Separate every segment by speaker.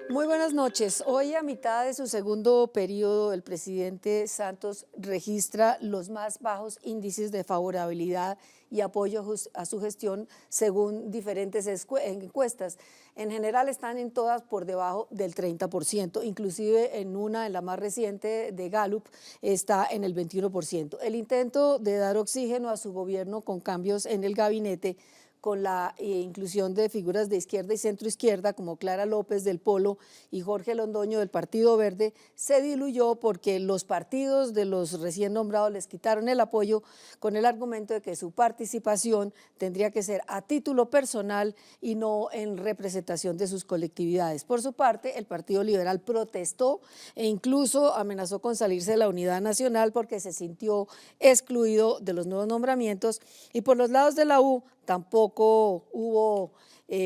Speaker 1: Muy buenas noches. Hoy, a mitad de su segundo periodo, el presidente Santos registra los más bajos índices de favorabilidad y apoyo a su gestión según diferentes encuestas. En general están en todas por debajo del 30%, inclusive en la más reciente de Gallup, está en el 21%. El intento de dar oxígeno a su gobierno con cambios en el gabinete, con la inclusión de figuras de izquierda y centroizquierda como Clara López del Polo y Jorge Londoño del Partido Verde, se diluyó porque los partidos de los recién nombrados les quitaron el apoyo con el argumento de que su participación tendría que ser a título personal y no en representación de sus colectividades. Por su parte, el Partido Liberal protestó e incluso amenazó con salirse de la unidad nacional porque se sintió excluido de los nuevos nombramientos, y por los lados de la U tampoco hubo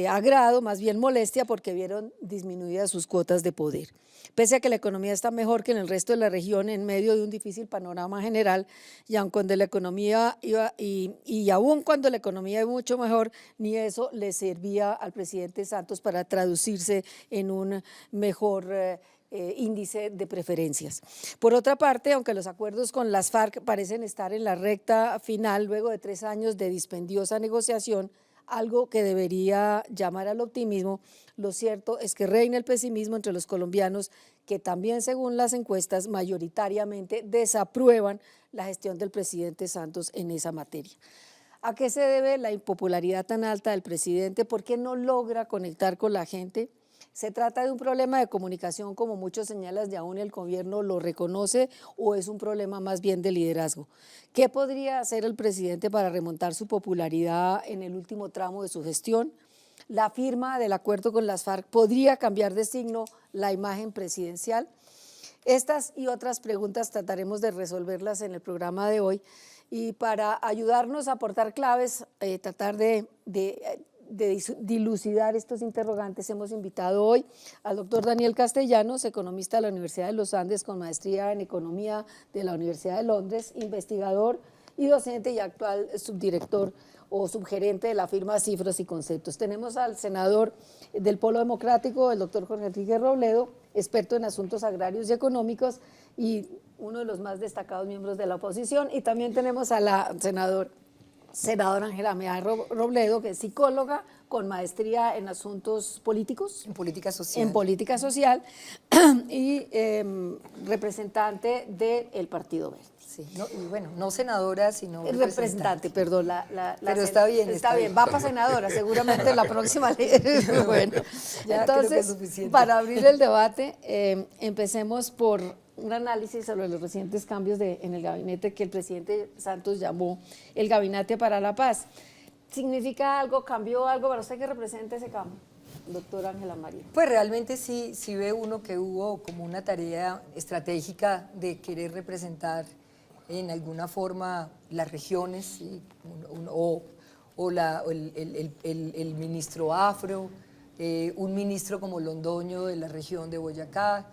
Speaker 1: agrado, más bien molestia, porque vieron disminuidas sus cuotas de poder. Pese a que la economía está mejor que en el resto de la región en medio de un difícil panorama general, y aun cuando la economía aún cuando la economía iba mucho mejor, ni eso le servía al presidente Santos para traducirse en un mejor índice de preferencias. Por otra parte, aunque los acuerdos con las FARC parecen estar en la recta final luego de 3 años de dispendiosa negociación, algo que debería llamar al optimismo, lo cierto es que reina el pesimismo entre los colombianos, que también, según las encuestas, mayoritariamente desaprueban la gestión del presidente Santos en esa materia. ¿A qué se debe la impopularidad tan alta del presidente? ¿Por qué no logra conectar con la gente? ¿Se trata de un problema de comunicación, como muchos señalan, y aún el gobierno lo reconoce, o es un problema más bien de liderazgo? ¿Qué podría hacer el presidente para remontar su popularidad en el último tramo de su gestión? ¿La firma del acuerdo con las FARC podría cambiar de signo la imagen presidencial? Estas y otras preguntas trataremos de resolverlas en el programa de hoy, y para ayudarnos a aportar claves, tratar de dilucidar estos interrogantes, hemos invitado hoy al doctor Daniel Castellanos, economista de la Universidad de los Andes con maestría en Economía de la Universidad de Londres, investigador y docente y actual subdirector o subgerente de la firma Cifras y Conceptos. Tenemos al senador del Polo Democrático, el doctor Jorge Enrique Robledo, experto en asuntos agrarios y económicos y uno de los más destacados miembros de la oposición, y también tenemos a la senadora Ángela Mejía Robledo, que es psicóloga con maestría en asuntos políticos.
Speaker 2: En política social.
Speaker 1: En política social y representante del Partido Verde.
Speaker 2: Sí, no, y bueno, no senadora, sino
Speaker 1: representante, perdón.
Speaker 2: Pero está bien.
Speaker 1: Está bien, va para senadora, seguramente la próxima ley. Bueno,
Speaker 2: ya
Speaker 1: entonces,
Speaker 2: creo que es suficiente.
Speaker 1: Para abrir el debate, empecemos por un análisis sobre los recientes cambios en el gabinete que el presidente Santos llamó el Gabinete para la Paz. ¿Significa algo, cambió algo para usted? ¿Qué representa ese cambio, doctora Ángela María?
Speaker 2: Pues realmente sí ve uno que hubo como una tarea estratégica de querer representar en alguna forma las regiones, ¿sí? El ministro afro, un ministro como Londoño de la región de Boyacá,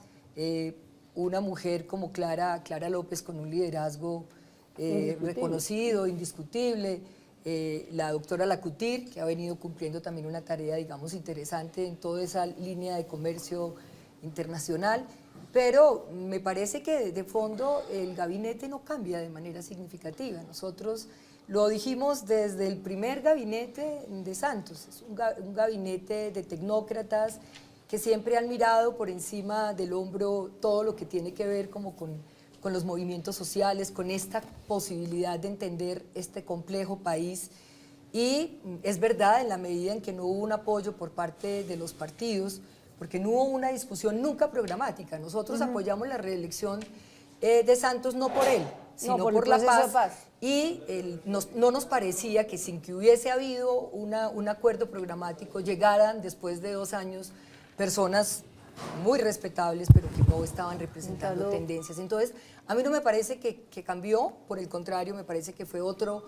Speaker 2: una mujer como Clara López con un liderazgo reconocido, indiscutible, la doctora Lacutir, que ha venido cumpliendo también una tarea, digamos, interesante en toda esa línea de comercio internacional, pero me parece que de fondo el gabinete no cambia de manera significativa. Nosotros lo dijimos desde el primer gabinete de Santos, es un gabinete de tecnócratas que siempre han mirado por encima del hombro todo lo que tiene que ver como con los movimientos sociales, con esta posibilidad de entender este complejo país. Y es verdad, en la medida en que no hubo un apoyo por parte de los partidos, porque no hubo una discusión nunca programática. Nosotros apoyamos la reelección de Santos no por él, sino por la paz. Y no nos parecía que sin que hubiese habido un acuerdo programático llegaran después de 2 años personas muy respetables, pero que no estaban representando tendencias. Entonces, a mí no me parece que cambió, por el contrario, me parece que fue otro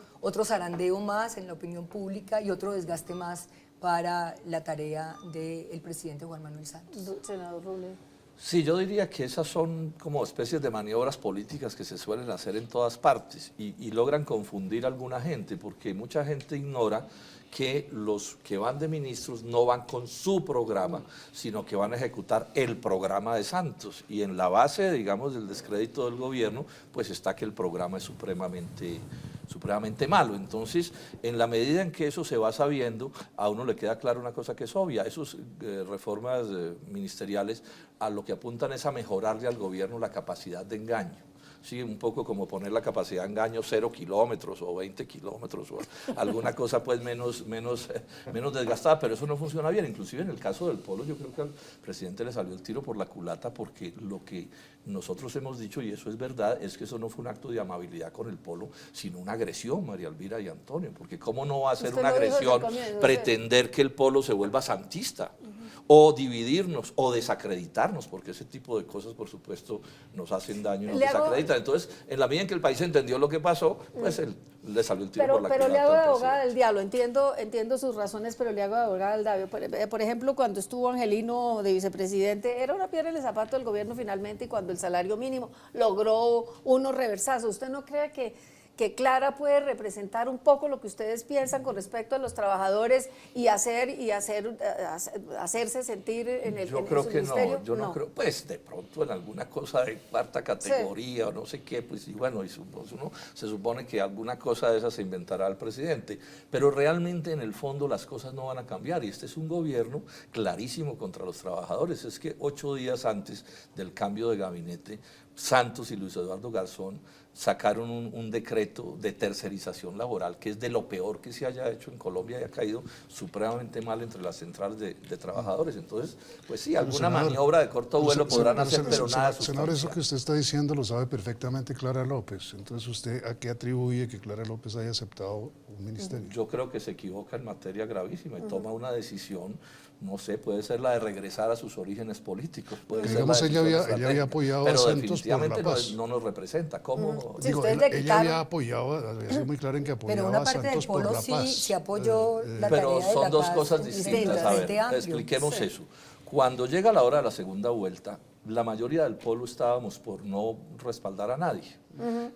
Speaker 2: zarandeo más en la opinión pública y otro desgaste más para la tarea del presidente Juan Manuel Santos.
Speaker 1: Senador Robledo.
Speaker 3: Sí, yo diría que esas son como especies de maniobras políticas que se suelen hacer en todas partes y logran confundir a alguna gente, porque mucha gente ignora que los que van de ministros no van con su programa, sino que van a ejecutar el programa de Santos. Y en la base, digamos, del descrédito del gobierno, pues está que el programa es supremamente malo. Entonces, en la medida en que eso se va sabiendo, a uno le queda claro una cosa que es obvia: esas reformas ministeriales a lo que apuntan es a mejorarle al gobierno la capacidad de engaño. Sí, un poco como poner la capacidad de engaño 0 kilómetros o 20 kilómetros o alguna cosa pues menos desgastada, pero eso no funciona bien. Inclusive en el caso del polo yo creo que al presidente le salió el tiro por la culata, porque lo que nosotros hemos dicho, y eso es verdad, es que eso no fue un acto de amabilidad con el polo, sino una agresión, María Elvira y Antonio, porque cómo no va a ser una agresión pretender que el polo se vuelva santista, o dividirnos, o desacreditarnos, porque ese tipo de cosas, por supuesto, nos hacen daño y nos desacreditan. Entonces, en la medida en que el país entendió lo que pasó, pues le salió el tiro por la culata.
Speaker 1: Pero le hago de abogada del diablo, entiendo sus razones, pero le hago de abogada del diablo. Por ejemplo, cuando estuvo Angelino de vicepresidente, era una piedra en el zapato del gobierno finalmente, y cuando el salario mínimo logró unos reversazos. ¿Usted no cree que Clara puede representar un poco lo que ustedes piensan con respecto a los trabajadores y hacerse sentir en el
Speaker 3: Yo creo que
Speaker 1: ministerio?
Speaker 3: no, yo no creo, pues de pronto en alguna cosa de cuarta categoría o no sé qué, pues y bueno, uno se supone que alguna cosa de esa se inventará el presidente, pero realmente en el fondo las cosas no van a cambiar, y este es un gobierno clarísimo contra los trabajadores. Es que 8 días antes del cambio de gabinete, Santos y Luis Eduardo Garzón sacaron un decreto de tercerización laboral que es de lo peor que se haya hecho en Colombia y ha caído supremamente mal entre las centrales de trabajadores. Entonces, pues sí, alguna maniobra de corto vuelo podrán hacer, pero nada sustancial.
Speaker 4: Senador, eso que usted está diciendo lo sabe perfectamente Clara López. Entonces, ¿usted a qué atribuye que Clara López haya aceptado un ministerio?
Speaker 3: Yo creo que se equivoca en materia gravísima y toma una decisión, no sé, puede ser la de regresar a sus orígenes políticos.
Speaker 4: Digamos, ella había apoyado a Santos por la paz.
Speaker 3: No nos representa. ¿Cómo?
Speaker 4: Digo, ella había apoyado, había sido muy clara en que apoyaba a Santos por la paz.
Speaker 2: Pero una parte del polo sí se apoyó la tarea
Speaker 3: Pero
Speaker 2: de la
Speaker 3: son dos
Speaker 2: paz
Speaker 3: cosas distintas. A ver, expliquemos eso. Cuando llega la hora de la segunda vuelta, la mayoría del polo estábamos por no respaldar a nadie.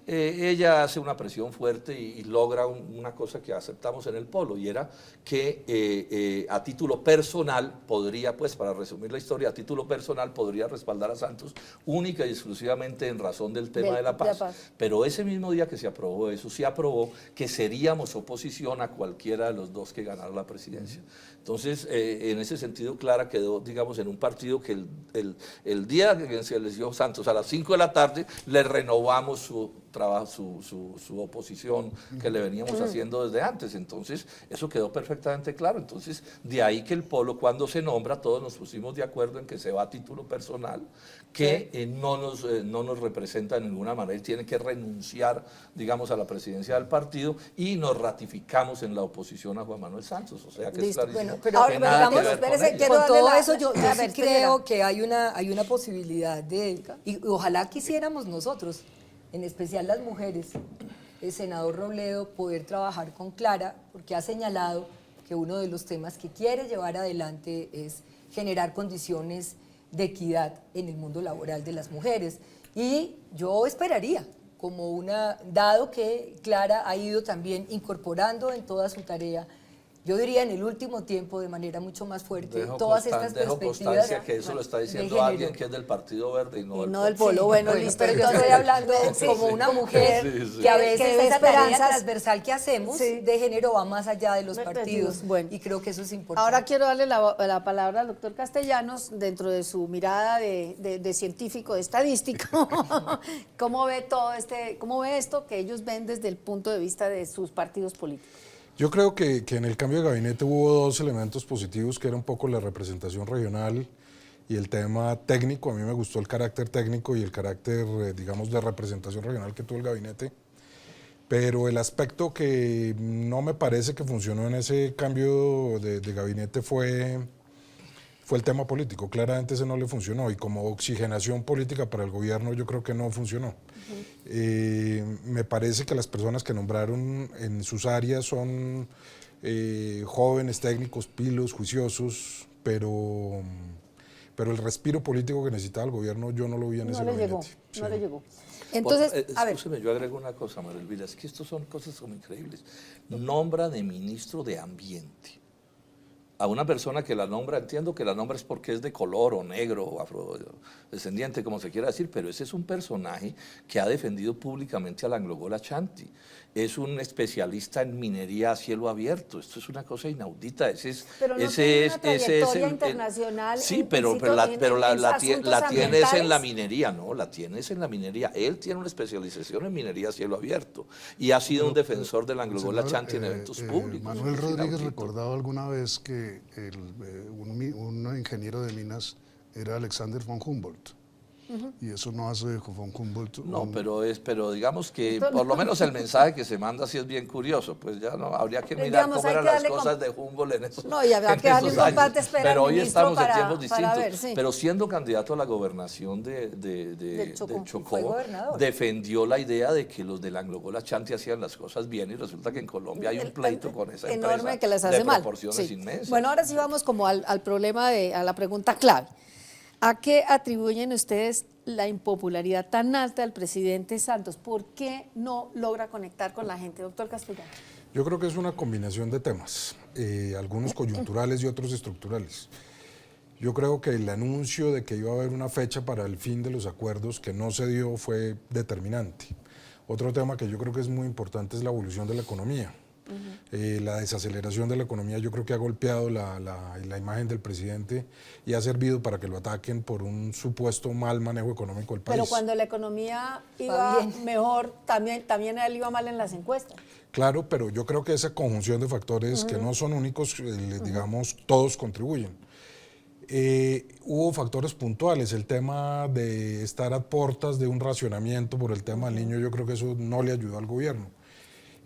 Speaker 3: Ella hace una presión fuerte y logra una cosa que aceptamos en el polo, y era que a título personal podría, pues para resumir la historia, a título personal podría respaldar a Santos única y exclusivamente en razón del tema de la paz. Pero ese mismo día que se aprobó eso, se aprobó que seríamos oposición a cualquiera de los dos que ganara la presidencia. Entonces, en ese sentido, Clara quedó, digamos, en un partido que el día que se eligió Santos a las 5 de la tarde, le renovamos su trabajo, su oposición que le veníamos haciendo desde antes. Entonces, eso quedó perfectamente claro. Entonces, de ahí que el polo, cuando se nombra, todos nos pusimos de acuerdo en que se va a título personal, que no nos representa de ninguna manera, él tiene que renunciar, digamos, a la presidencia del partido, y nos ratificamos en la oposición a Juan Manuel Santos. O sea que es clarísimo.
Speaker 2: Bueno, pero
Speaker 3: que nada que ver con ella.
Speaker 2: Con todo eso yo sí creo que hay una posibilidad y ojalá quisiéramos nosotros, en especial las mujeres, el senador Robledo, poder trabajar con Clara, porque ha señalado que uno de los temas que quiere llevar adelante es generar condiciones de equidad en el mundo laboral de las mujeres. Y yo esperaría, dado que Clara ha ido también incorporando en toda su tarea, yo diría en el último tiempo de manera mucho más fuerte, todas estas perspectivas.
Speaker 3: Constancia que eso lo está diciendo alguien que es del Partido Verde y no del
Speaker 1: polo. Bueno, listo.
Speaker 2: Pero yo estoy hablando como una mujer que a veces esa tarea transversal que hacemos de género va más allá de los partidos.
Speaker 1: Bueno,
Speaker 2: y creo que eso es importante.
Speaker 1: Ahora quiero darle la palabra al doctor Castellanos, dentro de su mirada de científico, de estadístico. ¿Cómo ve cómo ve esto que ellos ven desde el punto de vista de sus partidos políticos?
Speaker 4: Yo creo que en el cambio de gabinete hubo dos elementos positivos, que era un poco la representación regional y el tema técnico. A mí me gustó el carácter técnico y el carácter, digamos, de representación regional que tuvo el gabinete. Pero el aspecto que no me parece que funcionó en ese cambio de gabinete fue el tema político. Claramente ese no le funcionó, y como oxigenación política para el gobierno yo creo que no funcionó. Me parece que las personas que nombraron en sus áreas son jóvenes, técnicos, pilos, juiciosos, pero pero el respiro político que necesitaba el gobierno yo no lo vi en ese
Speaker 1: No le llegó,
Speaker 4: gabinete.
Speaker 1: no
Speaker 4: Sí.
Speaker 1: le llegó. Entonces, a ver,
Speaker 3: Escúcheme, yo agrego una cosa, María Elvira, es que estos son cosas como increíbles. Nombra de ministro de Ambiente a una persona que la nombra, entiendo que la nombra es porque es de color o negro o afrodescendiente, como se quiera decir, pero ese es un personaje que ha defendido públicamente a la Anglo-Gol Ashanti. Es un especialista en minería a cielo abierto. Esto es una cosa inaudita.
Speaker 1: pero no tiene una trayectoria internacional
Speaker 3: sí,
Speaker 1: en
Speaker 3: pero
Speaker 1: asuntos
Speaker 3: la tienes en
Speaker 1: ambientales.
Speaker 3: la minería, ¿no? La tienes en la minería. Él tiene una especialización en minería a cielo abierto y ha sido un defensor de la Anglo-Gol Ashanti en eventos públicos.
Speaker 5: Manuel
Speaker 3: Es
Speaker 5: Rodríguez
Speaker 3: inaudito.
Speaker 5: recordaba alguna vez que un ingeniero de minas era Alexander von Humboldt. Y eso no hace de von Humboldt
Speaker 3: No, pero digamos que por lo menos el mensaje que se manda sí es bien curioso, pues ya no habría que mirar
Speaker 1: Digamos,
Speaker 3: cómo
Speaker 1: hay
Speaker 3: eran
Speaker 1: que
Speaker 3: las
Speaker 1: darle
Speaker 3: cosas de Humboldt en esos
Speaker 1: No, y habrá
Speaker 3: en
Speaker 1: que darle
Speaker 3: esos
Speaker 1: un
Speaker 3: años.
Speaker 1: compás de espera
Speaker 3: Pero
Speaker 1: al
Speaker 3: hoy
Speaker 1: ministro
Speaker 3: estamos en tiempos distintos.
Speaker 1: para ver, sí.
Speaker 3: Pero siendo candidato a la gobernación
Speaker 1: Del
Speaker 3: de
Speaker 1: Chocó.
Speaker 2: Fue
Speaker 3: Chocó,
Speaker 2: gobernador.
Speaker 3: defendió la idea de que los de la Anglo-Gol Ashanti hacían las cosas bien y resulta que en Colombia hay un pleito con esa
Speaker 1: enorme
Speaker 3: empresa
Speaker 1: que les hace
Speaker 3: de
Speaker 1: mal.
Speaker 3: proporciones
Speaker 1: Sí.
Speaker 3: inmensas.
Speaker 1: Bueno, ahora sí vamos como al problema, a la pregunta clave. ¿A qué atribuyen ustedes la impopularidad tan alta del presidente Santos? ¿Por qué no logra conectar con la gente, doctor Castellano?
Speaker 4: Yo creo que es una combinación de temas, algunos coyunturales y otros estructurales. Yo creo que el anuncio de que iba a haber una fecha para el fin de los acuerdos que no se dio fue determinante. Otro tema que yo creo que es muy importante es la evolución de la economía. La desaceleración de la economía yo creo que ha golpeado la imagen del presidente y ha servido para que lo ataquen por un supuesto mal manejo económico del país.
Speaker 1: Pero cuando la economía iba
Speaker 2: bien.
Speaker 1: mejor, también a él iba mal en las encuestas.
Speaker 4: Claro, pero yo creo que esa conjunción de factores que no son únicos, digamos, todos contribuyen. Hubo factores puntuales, el tema de estar a puertas de un racionamiento por el tema del niño, yo creo que eso no le ayudó al gobierno.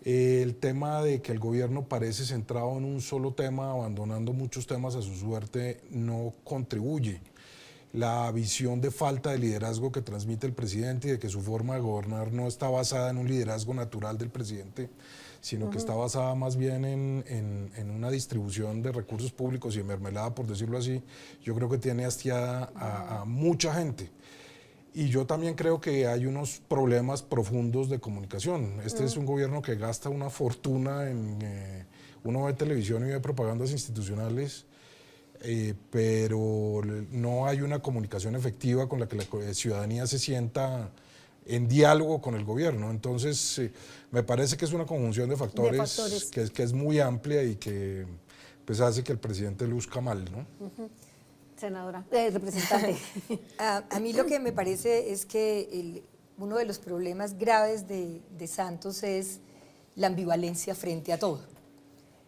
Speaker 4: El tema de que el gobierno parece centrado en un solo tema, abandonando muchos temas a su suerte, no contribuye. La visión de falta de liderazgo que transmite el presidente y de que su forma de gobernar no está basada en un liderazgo natural del presidente, sino que está basada más bien en una distribución de recursos públicos y de mermelada, por decirlo así, yo creo que tiene hastiada a mucha gente. Y yo también creo que hay unos problemas profundos de comunicación. Este es un gobierno que gasta una fortuna uno ve televisión y ve propagandas institucionales, pero no hay una comunicación efectiva con la que la ciudadanía se sienta en diálogo con el gobierno. Entonces, me parece que es una conjunción de factores. Que es muy amplia y que pues, hace que el presidente luzca mal, ¿no?
Speaker 1: Senadora, representante.
Speaker 2: A mí lo que me parece es que uno de los problemas graves de Santos es la ambivalencia frente a todo.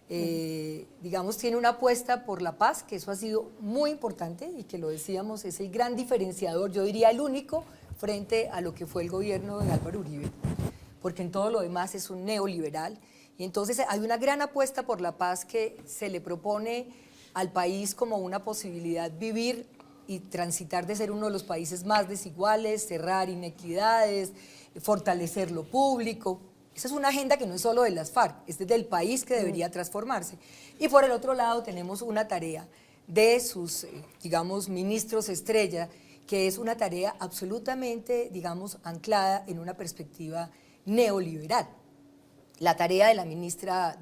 Speaker 2: Digamos, tiene una apuesta por la paz, que eso ha sido muy importante y que lo decíamos, es el gran diferenciador, yo diría el único, frente a lo que fue el gobierno de Álvaro Uribe, porque en todo lo demás es un neoliberal. Y entonces hay una gran apuesta por la paz que se le propone al país como una posibilidad vivir y transitar de ser uno de los países más desiguales, cerrar inequidades, fortalecer lo público. Esa es una agenda que no es solo de las FARC, es del país que debería transformarse. Y por el otro lado tenemos una tarea de sus, digamos, ministros estrella, que es una tarea absolutamente, digamos, anclada en una perspectiva neoliberal. La tarea de la ministra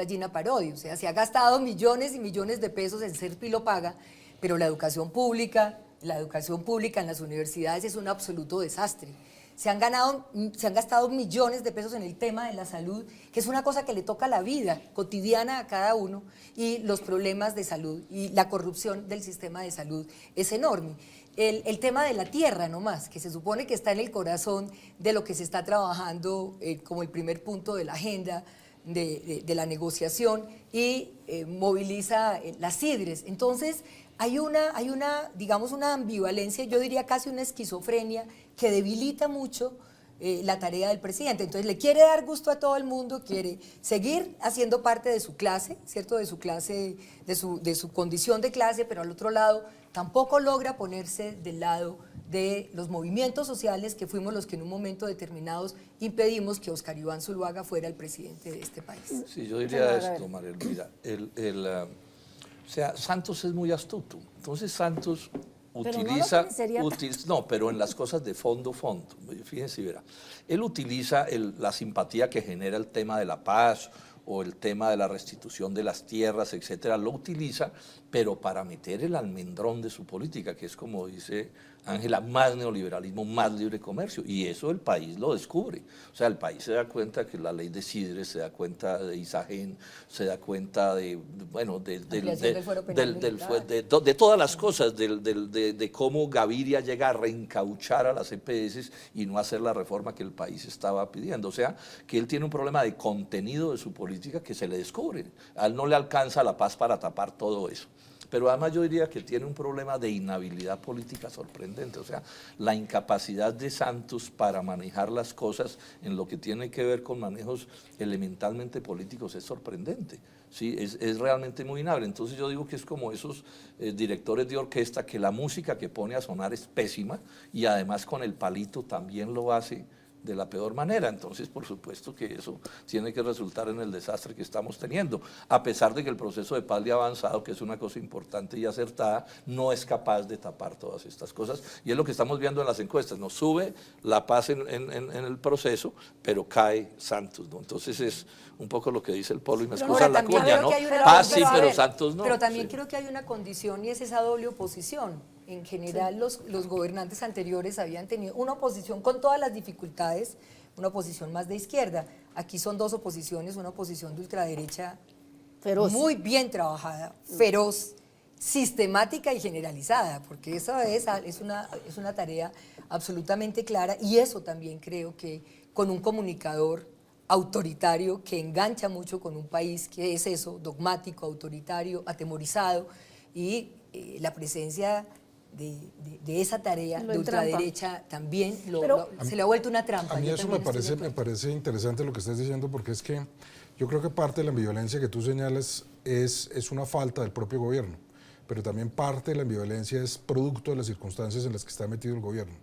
Speaker 2: Gina Parodi, o sea, se ha gastado millones y millones de pesos en ser pilopaga, pero la educación pública en las universidades es un absoluto desastre. Se han gastado millones de pesos en el tema de la salud, que es una cosa que le toca la vida cotidiana a cada uno, y los problemas de salud y la corrupción del sistema de salud es enorme. El tema de la tierra nomás, que se supone que está en el corazón de lo que se está trabajando como el primer punto de la agenda de la negociación y moviliza las CIDRES. Entonces hay una, digamos, una ambivalencia, yo diría casi una esquizofrenia que debilita mucho la tarea del presidente. Entonces le quiere dar gusto a todo el mundo, quiere seguir haciendo parte de su clase, ¿cierto? De su clase, de su condición de clase, pero al otro lado tampoco logra ponerse del lado de los movimientos sociales que fuimos los que en un momento determinado impedimos que Óscar Iván Zuluaga fuera el presidente de este país.
Speaker 3: Sí, yo diría esto, María Elvira. O sea, Santos es muy astuto. Entonces Santos utiliza,
Speaker 1: parecería
Speaker 3: no, pero en las cosas de fondo, fíjense, verá, él utiliza la simpatía que genera el tema de la paz o el tema de la restitución de las tierras, etcétera, lo utiliza, pero para meter el almendrón de su política, que es como dice Ángela, más neoliberalismo, más libre comercio, y eso el país lo descubre. O sea, el país se da cuenta que la ley de Sidres, se da cuenta de Isagen, se da cuenta de, bueno, de todas las cosas, de cómo Gaviria llega a reencauchar a las EPS y no hacer la reforma que el país estaba pidiendo. O sea, que él tiene un problema de contenido de su política que se le descubre. A él no le alcanza la paz para tapar todo eso. Pero además yo diría que tiene un problema de inhabilidad política sorprendente, o sea, la incapacidad de Santos para manejar las cosas en lo que tiene que ver con manejos elementalmente políticos es sorprendente, ¿sí? Es realmente muy inhábil. Entonces yo digo que es como esos directores de orquesta que la música que pone a sonar es pésima y además con el palito también lo hace de la peor manera. Entonces, por supuesto que eso tiene que resultar en el desastre que estamos teniendo, a pesar de que el proceso de paz le ha avanzado, que es una cosa importante y acertada, no es capaz de tapar todas estas cosas, y es lo que estamos viendo en las encuestas, nos sube la paz en el proceso, pero cae Santos, ¿no? Entonces es un poco lo que dice el Polo, y me excusan la cuña, ¿no? Paz sí, pero Santos no.
Speaker 2: Pero también
Speaker 3: sí.
Speaker 2: creo que hay una condición y es esa doble oposición. En general, los gobernantes anteriores habían tenido una oposición con todas las dificultades, una oposición más de izquierda. Aquí son dos oposiciones, una oposición de ultraderecha
Speaker 1: feroz,
Speaker 2: muy bien trabajada, feroz, sistemática y generalizada, porque esa es una tarea absolutamente clara, y eso también creo que con un comunicador autoritario que engancha mucho con un país que es eso, dogmático, autoritario, atemorizado, y la presencia de esa tarea de ultraderecha también se le ha vuelto una trampa.
Speaker 4: A mí eso me parece interesante lo que estás diciendo, porque es que yo creo que parte de la ambivalencia que tú señalas es una falta del propio gobierno, pero también parte de la ambivalencia es producto de las circunstancias en las que está metido el gobierno.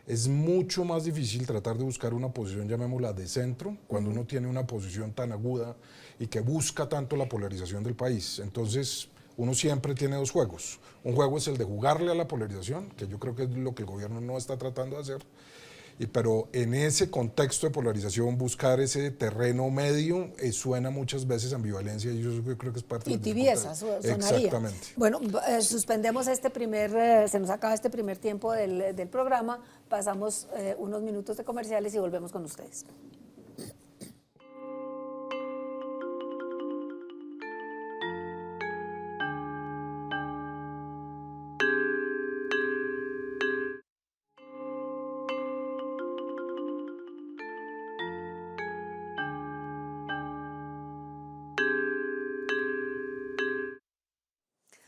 Speaker 4: Es mucho más difícil tratar de buscar una posición, llamémosla, de centro, cuando uno tiene una posición tan aguda y que busca tanto la polarización del país. Entonces, uno siempre tiene dos juegos. Un juego es el de jugarle a la polarización, que yo creo que es lo que el gobierno no está tratando de hacer, pero en ese contexto de polarización, buscar ese terreno medio suena muchas veces ambivalencia, y yo creo que es parte de la
Speaker 1: tibieza, sonaría.
Speaker 4: Exactamente.
Speaker 1: Bueno, suspendemos se nos acaba este primer tiempo del programa, pasamos unos minutos de comerciales y volvemos con ustedes.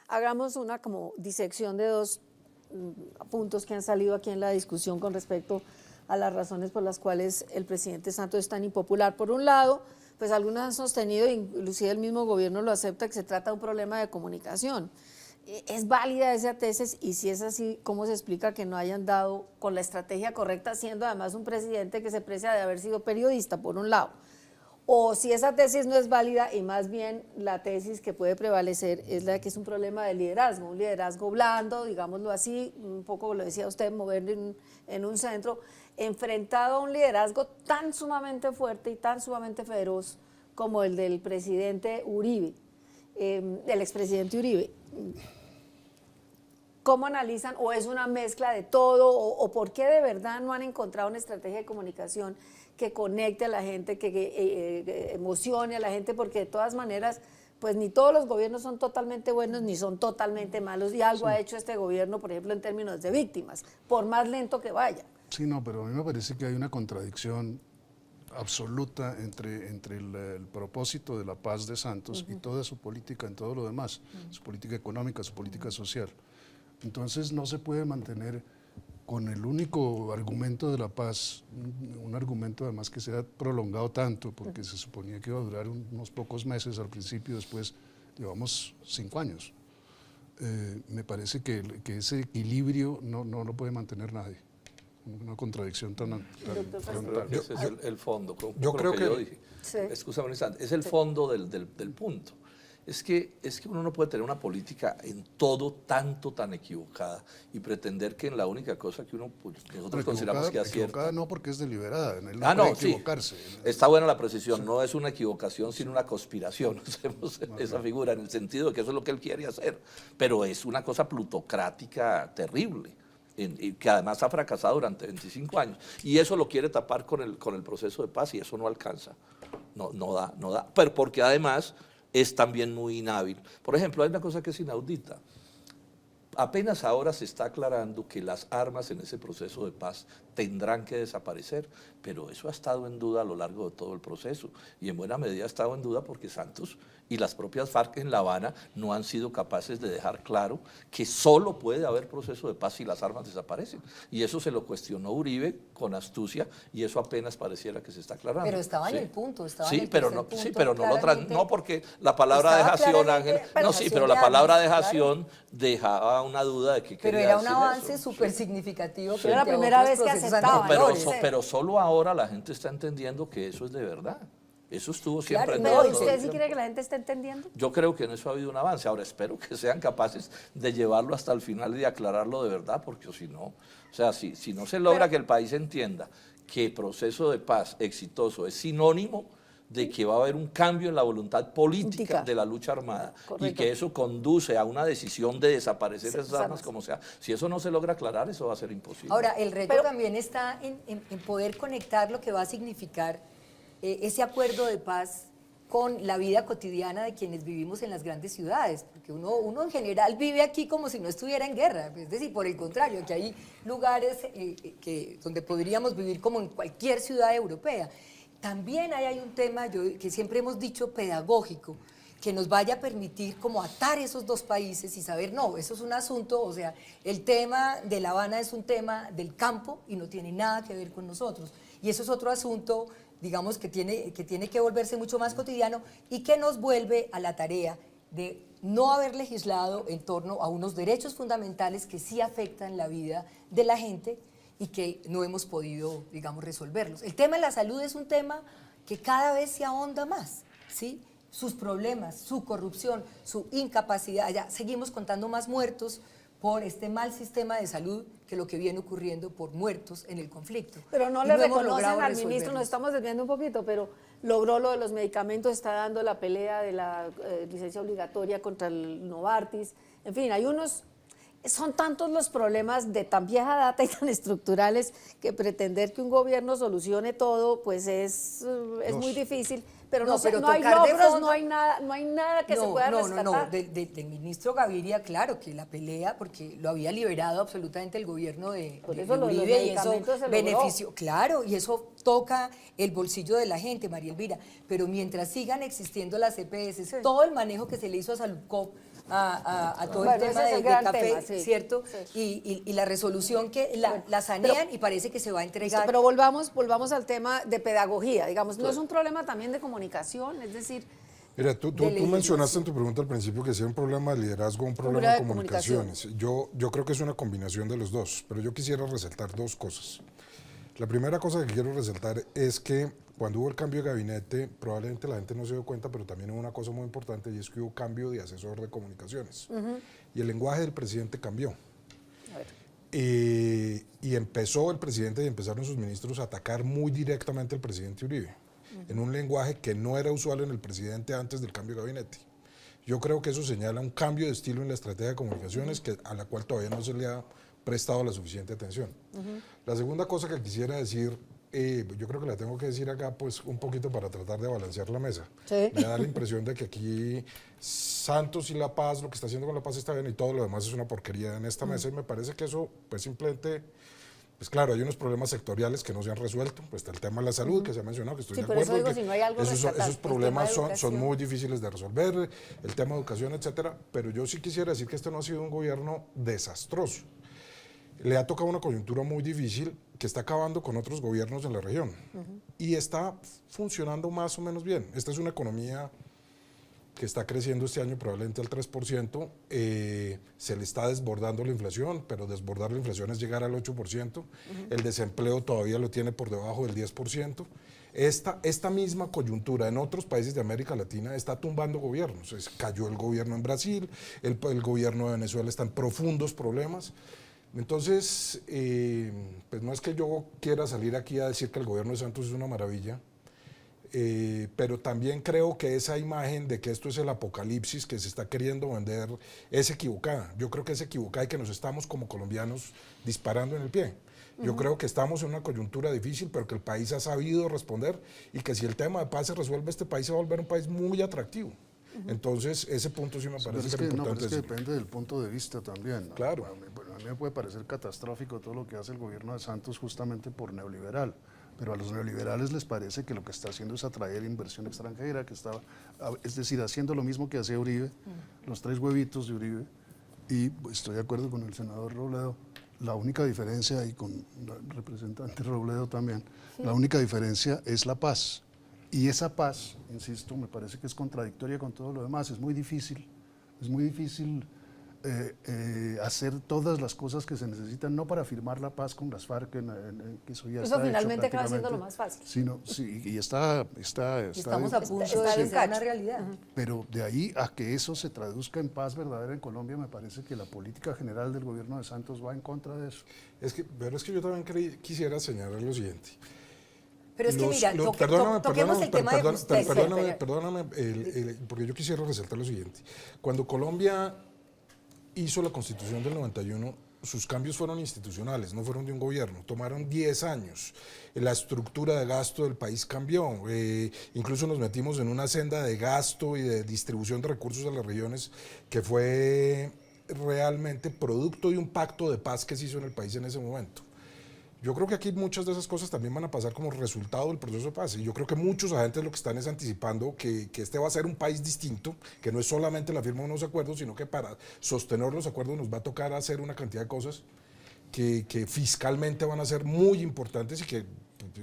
Speaker 1: Hagamos una como disección de dos puntos que han salido aquí en la discusión con respecto a las razones por las cuales el presidente Santos es tan impopular. Por un lado, pues algunos han sostenido, inclusive el mismo gobierno lo acepta, que se trata de un problema de comunicación. ¿Es válida esa tesis? Y si es así, ¿cómo se explica que no hayan dado con la estrategia correcta, siendo además un presidente que se precia de haber sido periodista, por un lado? O si esa tesis no es válida y más bien la tesis que puede prevalecer es la de que es un problema de liderazgo, un liderazgo blando, digámoslo así, un poco lo decía usted, mover en un centro, enfrentado a un liderazgo tan sumamente fuerte y tan sumamente feroz como el del presidente Uribe, del expresidente Uribe. ¿Cómo analizan? ¿O es una mezcla de todo? ¿O por qué de verdad no han encontrado una estrategia de comunicación que conecte a la gente, que emocione a la gente? Porque de todas maneras, pues ni todos los gobiernos son totalmente buenos ni son totalmente malos, y algo ha hecho este gobierno, por ejemplo, en términos de víctimas, por más lento que vaya.
Speaker 5: Sí, no, pero a mí me parece que hay una contradicción absoluta entre el propósito de la paz de Santos y toda su política en todo lo demás, su política económica, su política social. Entonces no se puede mantener con el único argumento de la paz, un argumento además que se ha prolongado tanto, porque se suponía que iba a durar unos pocos meses al principio, después llevamos 5 años. Me parece que ese equilibrio no lo puede mantener nadie. Una contradicción tan frontal.
Speaker 3: Ese es el fondo,
Speaker 4: yo creo que
Speaker 3: yo dije.
Speaker 1: Sí.
Speaker 3: Excúsame un instante, es el fondo del punto. Es que uno no puede tener una política en todo tan equivocada y pretender que en la única cosa que nosotros consideramos que acierta.
Speaker 5: Equivocada no porque es deliberada, él
Speaker 3: No
Speaker 5: puede
Speaker 3: sí,
Speaker 5: equivocarse.
Speaker 3: está buena la precisión, no es una equivocación sino una conspiración, usemos esa figura en el sentido de que eso es lo que él quiere hacer, pero es una cosa plutocrática terrible. Y que además ha fracasado durante 25 años y eso lo quiere tapar con el proceso de paz y eso no alcanza, no da, pero porque además es también muy inhábil. Por ejemplo, hay una cosa que es inaudita. Apenas ahora se está aclarando que las armas en ese proceso de paz tendrán que desaparecer, pero eso ha estado en duda a lo largo de todo el proceso y en buena medida ha estado en duda porque Santos y las propias FARC en La Habana no han sido capaces de dejar claro que solo puede haber proceso de paz si las armas desaparecen. Y eso se lo cuestionó Uribe con astucia y eso apenas pareciera que se está aclarando.
Speaker 2: Pero estaba en
Speaker 3: ¿sí?
Speaker 2: el punto, estaba
Speaker 3: sí,
Speaker 2: en el
Speaker 3: pero
Speaker 2: tercer
Speaker 3: no,
Speaker 2: punto,
Speaker 3: sí, pero
Speaker 2: claramente.
Speaker 3: no porque la palabra
Speaker 2: Estaba
Speaker 3: dejación,
Speaker 2: claramente,
Speaker 3: Ángel,
Speaker 2: pero
Speaker 3: no, sí,
Speaker 2: dejación
Speaker 3: pero
Speaker 2: de
Speaker 3: la palabra
Speaker 2: armas,
Speaker 3: dejación dejaba una duda de que
Speaker 2: Pero
Speaker 3: quería
Speaker 2: era un
Speaker 3: decir
Speaker 2: avance
Speaker 3: eso.
Speaker 2: súper
Speaker 3: Sí.
Speaker 2: significativo.
Speaker 1: Era la
Speaker 2: frente a
Speaker 1: primera
Speaker 2: otros
Speaker 1: vez que
Speaker 2: procesos
Speaker 1: aceptaban,
Speaker 2: anteriores.
Speaker 3: Pero solo ahora la gente está entendiendo que eso es de verdad. Eso estuvo siempre
Speaker 2: Claro,
Speaker 3: en
Speaker 1: Pero
Speaker 3: duda
Speaker 1: ¿usted
Speaker 3: todo el
Speaker 1: sí
Speaker 3: tiempo.
Speaker 1: cree que la gente está entendiendo?
Speaker 3: Yo creo que en eso ha habido un avance. Ahora espero que sean capaces de llevarlo hasta el final y de aclararlo de verdad, porque si no, o sea, si no se logra que el país entienda que el proceso de paz exitoso es sinónimo de que va a haber un cambio en la voluntad política de la lucha armada
Speaker 1: Correcto.
Speaker 3: y que eso conduce a una decisión de desaparecer esas
Speaker 1: esas
Speaker 3: armas
Speaker 1: armas.
Speaker 3: como sea. Si eso no se logra aclarar, eso va a ser imposible.
Speaker 2: Ahora, el reto
Speaker 1: Pero-
Speaker 2: también está en poder conectar lo que va a significar ese acuerdo de paz con la vida cotidiana de quienes vivimos en las grandes ciudades, porque uno en general vive aquí como si no estuviera en guerra, es decir, por el contrario, que hay lugares donde podríamos vivir como en cualquier ciudad europea. También hay un tema que siempre hemos dicho pedagógico, que nos vaya a permitir como atar esos dos países y saber, no, eso es un asunto, o sea, el tema de La Habana es un tema del campo y no tiene nada que ver con nosotros. Y eso es otro asunto, digamos, que tiene que volverse mucho más cotidiano y que nos vuelve a la tarea de no haber legislado en torno a unos derechos fundamentales que sí afectan la vida de la gente y que no hemos podido, digamos, resolverlos. El tema de la salud es un tema que cada vez se ahonda más, ¿sí? Sus problemas, su corrupción, su incapacidad, ya seguimos contando más muertos por este mal sistema de salud que lo que viene ocurriendo por muertos en el conflicto.
Speaker 1: Pero no
Speaker 2: Y
Speaker 1: le
Speaker 2: hemos
Speaker 1: reconocen
Speaker 2: logrado
Speaker 1: al ministro,
Speaker 2: resolverlos.
Speaker 1: nos estamos desviando un poquito, pero logró lo de los medicamentos, está dando la pelea de la licencia obligatoria contra el Novartis. En fin, hay unos, son tantos los problemas de tan vieja data y tan estructurales que pretender que un gobierno solucione todo, pues es muy difícil. Pero no,
Speaker 2: pero
Speaker 1: no hay
Speaker 2: tocar de
Speaker 1: logros,
Speaker 2: fondo-
Speaker 1: no hay nada que se pueda rescatar.
Speaker 2: No, del ministro Gaviria, claro, que la pelea, porque lo había liberado absolutamente el gobierno de
Speaker 1: Por eso lo de los
Speaker 2: Uribe y eso
Speaker 1: medicamentos se logró.
Speaker 2: benefició, claro, y eso toca el bolsillo de la gente, María Elvira, pero mientras sigan existiendo las EPS,
Speaker 1: Sí.
Speaker 2: todo el manejo que se le hizo a Saludcop, a todo
Speaker 1: Bueno,
Speaker 2: el tema
Speaker 1: ese es el
Speaker 2: de
Speaker 1: gran
Speaker 2: café,
Speaker 1: tema, sí,
Speaker 2: ¿cierto?
Speaker 1: sí.
Speaker 2: Y la resolución que la sanean y parece que se va a entregar.
Speaker 1: Pero volvamos al tema de pedagogía, digamos, ¿no es un problema también de comunicación? Es decir,
Speaker 4: Mira, tú mencionaste en tu pregunta al principio que si era un problema de liderazgo o un problema de comunicaciones. Yo creo que es una combinación de los dos, pero yo quisiera resaltar dos cosas. La primera cosa que quiero resaltar es que cuando hubo el cambio de gabinete, probablemente la gente no se dio cuenta, pero también hubo una cosa muy importante y es que hubo cambio de asesor de comunicaciones. Y el lenguaje del presidente cambió. Y empezó el presidente y empezaron sus ministros a atacar muy directamente al presidente Uribe, en un lenguaje que no era usual en el presidente antes del cambio de gabinete. Yo creo que eso señala un cambio de estilo en la estrategia de comunicaciones a la cual todavía no se le ha prestado la suficiente atención. La segunda cosa que quisiera decir, yo creo que la tengo que decir acá pues un poquito para tratar de balancear la mesa.
Speaker 1: Sí.
Speaker 4: Me da la impresión de que aquí Santos y La Paz, lo que está haciendo con La Paz está bien y todo lo demás es una porquería en esta mesa y me parece que eso pues simplemente... Pues claro, hay unos problemas sectoriales que no se han resuelto, pues está el tema de la salud que se ha mencionado, que estoy de
Speaker 1: por eso
Speaker 4: acuerdo.
Speaker 1: digo, si no hay algo rescatar,
Speaker 4: esos
Speaker 1: el tema
Speaker 4: problemas
Speaker 1: de
Speaker 4: son
Speaker 1: educación.
Speaker 4: muy difíciles de resolver, el tema de educación, etcétera, pero yo sí quisiera decir que este no ha sido un gobierno desastroso. Le ha tocado una coyuntura muy difícil que está acabando con otros gobiernos en la región y está funcionando más o menos bien. Esta es una economía que está creciendo este año probablemente al 3%, se le está desbordando la inflación, pero desbordar la inflación es llegar al 8%, el desempleo todavía lo tiene por debajo del 10%, Esta misma coyuntura en otros países de América Latina está tumbando gobiernos. Cayó el gobierno en Brasil, el gobierno de Venezuela está en profundos problemas. Entonces, pues no es que yo quiera salir aquí a decir que el gobierno de Santos es una maravilla, pero también creo que esa imagen de que esto es el apocalipsis que se está queriendo vender es equivocada. Yo creo que es equivocada y que nos estamos como colombianos disparando en el pie. Yo creo que estamos en una coyuntura difícil, pero que el país ha sabido responder y que si el tema de paz se resuelve, este país se va a volver un país muy atractivo. Entonces, ese punto sí me parece
Speaker 5: pero es
Speaker 4: importante.
Speaker 5: que depende del punto de vista también, ¿no?
Speaker 4: Claro.
Speaker 5: A mí me puede parecer catastrófico todo lo que hace el gobierno de Santos justamente por neoliberal, pero a los neoliberales les parece que lo que está haciendo es atraer inversión extranjera, es decir, haciendo lo mismo que hacía Uribe, los 3 huevitos de Uribe, y estoy de acuerdo con el senador Robledo. La única diferencia, y con el representante Robledo también, la única diferencia es la paz. Y esa paz, insisto, me parece que es contradictoria con todo lo demás. Es muy difícil hacer todas las cosas que se necesitan, no para firmar la paz con las FARC, que eso ya
Speaker 1: Eso
Speaker 5: está
Speaker 1: finalmente
Speaker 5: hecho
Speaker 1: acaba siendo lo
Speaker 5: prácticamente,
Speaker 1: más fácil.
Speaker 5: sino, sí, y está
Speaker 2: Estamos a punto
Speaker 1: está
Speaker 2: de
Speaker 1: en
Speaker 2: que sea una
Speaker 1: cacho.
Speaker 2: realidad.
Speaker 5: pero de ahí a que eso se traduzca en paz verdadera en Colombia, me parece que la política general del gobierno de Santos va en contra de eso.
Speaker 4: Pero es que yo también quisiera señalar lo siguiente.
Speaker 2: Pero es que mira, toquemos el tema de justicia.
Speaker 4: Perdóname, porque yo quisiera resaltar lo siguiente. Cuando Colombia hizo la Constitución del 91, sus cambios fueron institucionales, no fueron de un gobierno, tomaron 10 años. La estructura de gasto del país cambió, incluso nos metimos en una senda de gasto y de distribución de recursos a las regiones que fue realmente producto de un pacto de paz que se hizo en el país en ese momento. Yo creo que aquí muchas de esas cosas también van a pasar como resultado del proceso de paz. Y yo creo que muchos agentes lo que están es anticipando que este va a ser un país distinto, que no es solamente la firma de unos acuerdos, sino que para sostener los acuerdos nos va a tocar hacer una cantidad de cosas que fiscalmente van a ser muy importantes y que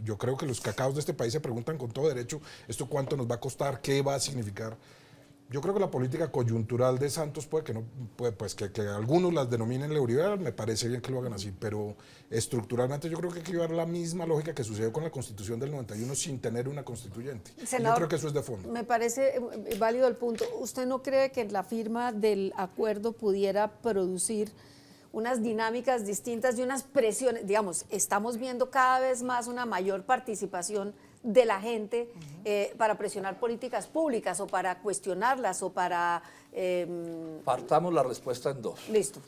Speaker 4: yo creo que los cacaos de este país se preguntan con todo derecho, ¿esto cuánto nos va a costar? ¿Qué va a significar? Yo creo que la política coyuntural de Santos puede que no, pues que algunos las denominen neoliberal, me parece bien que lo hagan así, pero estructuralmente yo creo que hay que llevar la misma lógica que sucedió con la Constitución del 91 sin tener una constituyente.
Speaker 1: Senador,
Speaker 4: yo creo que eso es de fondo.
Speaker 1: Me parece válido el punto. ¿Usted no cree que la firma del acuerdo pudiera producir unas dinámicas distintas y unas presiones? Digamos, estamos viendo cada vez más una mayor participación de la gente para presionar políticas públicas o para cuestionarlas o para...
Speaker 3: Partamos la respuesta en 2.
Speaker 1: Listo.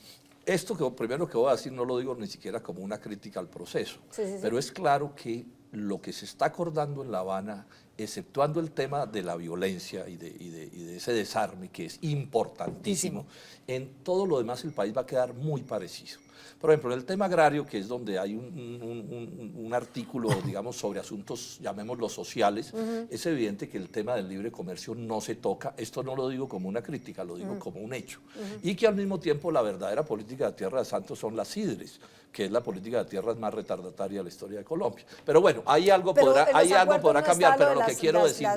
Speaker 3: Esto que primero que voy a decir no lo digo ni siquiera como una crítica al proceso, pero es claro que lo que se está acordando en La Habana, exceptuando el tema de la violencia y de ese desarme que es importantísimo, en todo lo demás el país va a quedar muy parecido. Por ejemplo, en el tema agrario, que es donde hay un artículo, digamos, sobre asuntos, llamémoslos sociales, es evidente que el tema del libre comercio no se toca. Esto no lo digo como una crítica, lo digo como un hecho. Y que al mismo tiempo la verdadera política de tierra de Santos son las CIDRES, que es la política de tierras más retardataria de la historia de Colombia. Pero bueno, ahí algo podrá cambiar, pero lo que quiero decir,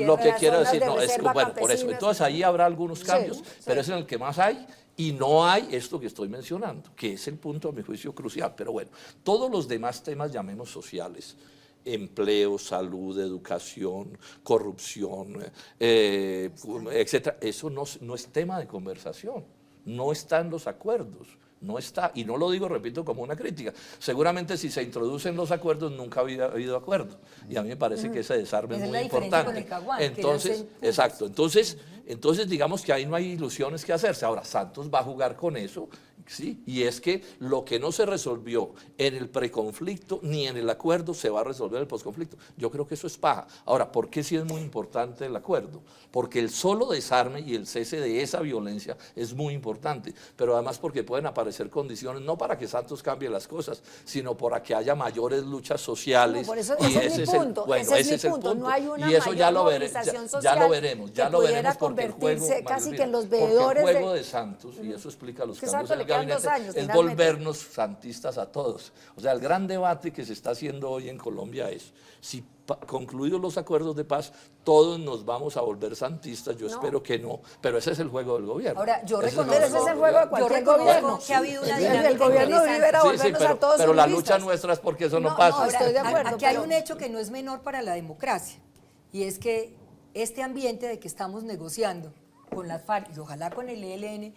Speaker 3: lo que quiero decir, no, es bueno, por eso. Entonces ahí habrá algunos cambios, pero es en el que más hay. Y no hay esto que estoy mencionando, que es el punto a mi juicio crucial. Pero bueno, todos los demás temas, llamemos sociales, empleo, salud, educación, corrupción, etcétera, eso no es tema de conversación, no está en los acuerdos. No está, y no lo digo, repito, como una crítica. Seguramente si se introducen los acuerdos nunca había habido acuerdo. Y a mí me parece que ese desarme es muy importante. Entonces, exacto. Entonces digamos que ahí no hay ilusiones que hacerse. Ahora, Santos va a jugar con eso, ¿sí? Y es que lo que no se resolvió en el preconflicto ni en el acuerdo se va a resolver en el posconflicto. Yo creo que eso es paja. Ahora, ¿por qué sí es muy importante el acuerdo? Porque el solo desarme y el cese de esa violencia es muy importante, pero además porque pueden aparecer condiciones, no para que Santos cambie las cosas, sino para que haya mayores luchas sociales.
Speaker 1: No, por eso, ese es mi punto.
Speaker 3: No hay una
Speaker 1: movilización social
Speaker 3: ya lo veremos, porque
Speaker 1: convertirse casi que en los
Speaker 3: porque
Speaker 1: veedores
Speaker 3: el juego de Santos, y eso explica los
Speaker 1: Que
Speaker 3: cambios
Speaker 1: Santos
Speaker 3: en
Speaker 1: le
Speaker 3: el
Speaker 1: quedan 2
Speaker 3: gabinete,
Speaker 1: años,
Speaker 3: es
Speaker 1: finalmente.
Speaker 3: volvernos santistas a todos. O sea, el gran debate que se está haciendo hoy en Colombia es si concluidos los acuerdos de paz, todos nos vamos a volver santistas. Yo espero que no, pero ese es el juego del gobierno.
Speaker 2: Ahora, yo
Speaker 3: Ese es el
Speaker 2: reconozco,
Speaker 1: Pero ese es el juego de cualquier
Speaker 2: yo reconozco
Speaker 1: gobierno.
Speaker 2: que ha habido una dinámica
Speaker 1: El gobierno
Speaker 2: interesante.
Speaker 1: vive era volvernos a todos
Speaker 3: pero la
Speaker 1: uribistas.
Speaker 3: lucha nuestra es porque eso no,
Speaker 1: No,
Speaker 3: pasa.
Speaker 1: no, estoy de acuerdo.
Speaker 2: Aquí hay
Speaker 1: pero-
Speaker 2: un hecho que no es menor para la democracia, y es que este ambiente de que estamos negociando con las FARC y ojalá con el ELN,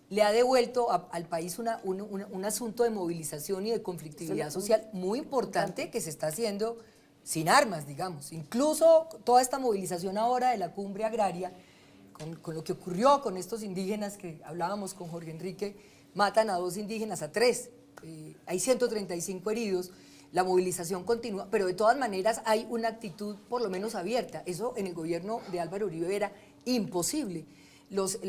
Speaker 2: le ha devuelto al país un asunto de movilización y de conflictividad social muy importante que se está haciendo sin armas, digamos. Incluso toda esta movilización ahora de la cumbre agraria, con lo que ocurrió con estos indígenas que hablábamos con Jorge Enrique, matan a 2 indígenas, a 3, hay 135 heridos, la movilización continúa, pero de todas maneras hay una actitud por lo menos abierta. Eso en el gobierno de Álvaro Uribe era imposible. Los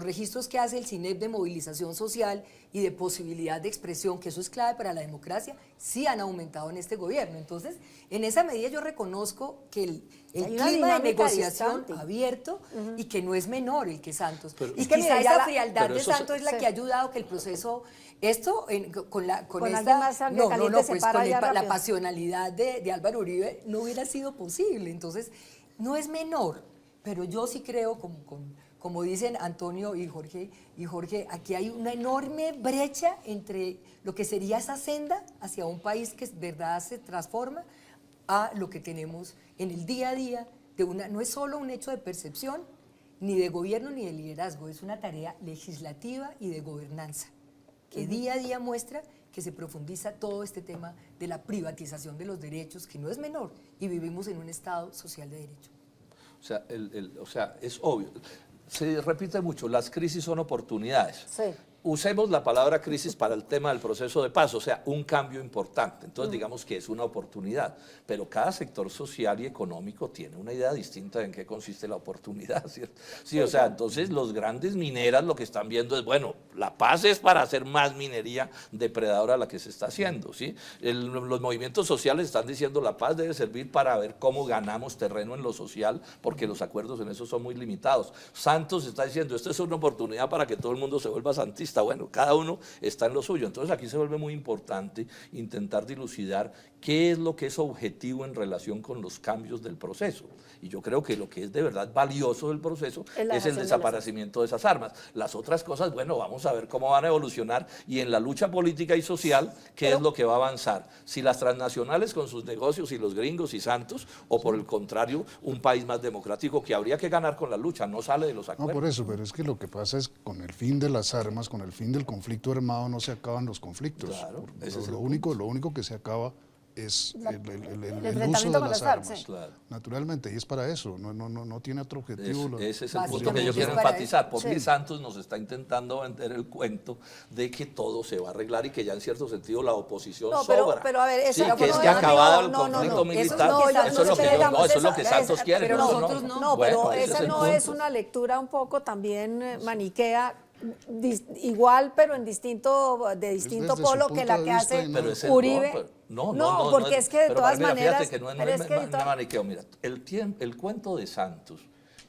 Speaker 2: registros que hace el CINEP de movilización social y de posibilidad de expresión, que eso es clave para la democracia, sí han aumentado en este gobierno. Entonces, en esa medida yo reconozco que el
Speaker 1: Hay una
Speaker 2: clima de
Speaker 1: dinámica
Speaker 2: negociación
Speaker 1: distante.
Speaker 2: abierto y que no es menor el que Santos. Y
Speaker 1: Es que
Speaker 2: quizá
Speaker 1: mire, ya
Speaker 2: esa
Speaker 1: la-
Speaker 2: frialdad
Speaker 3: pero
Speaker 2: de
Speaker 3: eso
Speaker 2: Santos es la
Speaker 1: sí.
Speaker 2: que ha ayudado que el proceso, esto con
Speaker 1: Alguien
Speaker 2: esta,
Speaker 1: más sangre caliente se
Speaker 2: pues
Speaker 1: para
Speaker 2: con
Speaker 1: ya
Speaker 2: la
Speaker 1: rápido.
Speaker 2: pasionalidad de Álvaro Uribe no hubiera sido posible. Entonces, no es menor, pero yo sí creo, como dicen Antonio y Jorge, aquí hay una enorme brecha entre lo que sería esa senda hacia un país que de verdad se transforma a lo que tenemos en el día a día. No es solo un hecho de percepción, ni de gobierno ni de liderazgo, es una tarea legislativa y de gobernanza, que día a día muestra que se profundiza todo este tema de la privatización de los derechos, que no es menor, y vivimos en un Estado social de derecho.
Speaker 3: O sea, es obvio. Se repite mucho, las crisis son oportunidades.
Speaker 1: Sí.
Speaker 3: Usemos la palabra crisis para el tema del proceso de paz, o sea, un cambio importante. Entonces, digamos que es una oportunidad, pero cada sector social y económico tiene una idea distinta de en qué consiste la oportunidad, ¿cierto? Sí, o sea, entonces los grandes mineras lo que están viendo es, bueno, la paz es para hacer más minería depredadora a la que se está haciendo, ¿sí? Los movimientos sociales están diciendo la paz debe servir para ver cómo ganamos terreno en lo social, porque los acuerdos en eso son muy limitados. Santos está diciendo, esto es una oportunidad para que todo el mundo se vuelva santista. Bueno, cada uno está en lo suyo. Entonces aquí se vuelve muy importante intentar dilucidar qué es lo que es objetivo en relación con los cambios del proceso. Y yo creo que lo que es de verdad valioso del proceso
Speaker 1: Es la
Speaker 3: es el
Speaker 1: dejación de
Speaker 3: desaparecimiento de esas armas. Las otras cosas, bueno, vamos a ver cómo van a evolucionar y en la lucha política y social, qué es lo que va a avanzar. Si las transnacionales con sus negocios y los gringos y Santos, o por el contrario, un país más democrático que habría que ganar con la lucha, no sale de los
Speaker 5: No,
Speaker 3: acuerdos.
Speaker 5: por eso, pero es que lo que pasa es con el fin de las armas, con el fin del conflicto armado no se acaban los conflictos.
Speaker 3: Claro, ese es el
Speaker 5: Lo único que se acaba es el uso
Speaker 1: enfrentamiento
Speaker 5: de
Speaker 1: con
Speaker 5: las
Speaker 1: las FARC,
Speaker 5: armas.
Speaker 1: sí.
Speaker 3: Claro.
Speaker 5: Naturalmente, y es para eso, no tiene otro objetivo.
Speaker 3: Ese es el punto que
Speaker 2: Básicamente
Speaker 3: yo
Speaker 2: es
Speaker 3: quiero
Speaker 2: para
Speaker 3: enfatizar,
Speaker 2: eso.
Speaker 3: porque
Speaker 1: Sí.
Speaker 3: Santos nos está intentando vender el cuento de que todo se va a arreglar y que ya en cierto sentido la oposición
Speaker 1: No,
Speaker 3: sobra.
Speaker 1: pero a ver, eso
Speaker 3: sí,
Speaker 1: no-
Speaker 3: que es
Speaker 1: no,
Speaker 3: que
Speaker 1: no,
Speaker 3: acabado el
Speaker 1: no, no,
Speaker 3: conflicto
Speaker 1: no,
Speaker 3: militar,
Speaker 2: eso es lo que
Speaker 3: eso es lo que yo,
Speaker 1: digamos,
Speaker 3: no, eso es lo que
Speaker 1: esa-
Speaker 3: Santos quiere.
Speaker 2: pero
Speaker 3: no,
Speaker 2: nosotros no.
Speaker 1: No,
Speaker 3: Bueno,
Speaker 1: pero
Speaker 3: ese
Speaker 1: esa
Speaker 3: el
Speaker 1: no
Speaker 3: punto.
Speaker 1: es una lectura un poco también maniquea, igual pero en distinto, de distinto
Speaker 5: desde su
Speaker 1: polo que
Speaker 5: punto
Speaker 1: la
Speaker 5: de
Speaker 1: que
Speaker 5: vista
Speaker 1: hace
Speaker 5: y no-
Speaker 3: Pero es el
Speaker 1: Uribe.
Speaker 3: no,
Speaker 1: porque
Speaker 3: es-
Speaker 1: es que de
Speaker 3: pero
Speaker 1: todas
Speaker 3: mira,
Speaker 1: maneras,
Speaker 3: fíjate que no
Speaker 1: pero es que de
Speaker 3: no
Speaker 1: todas-
Speaker 3: maniqueo. Mira, el cuento de Santos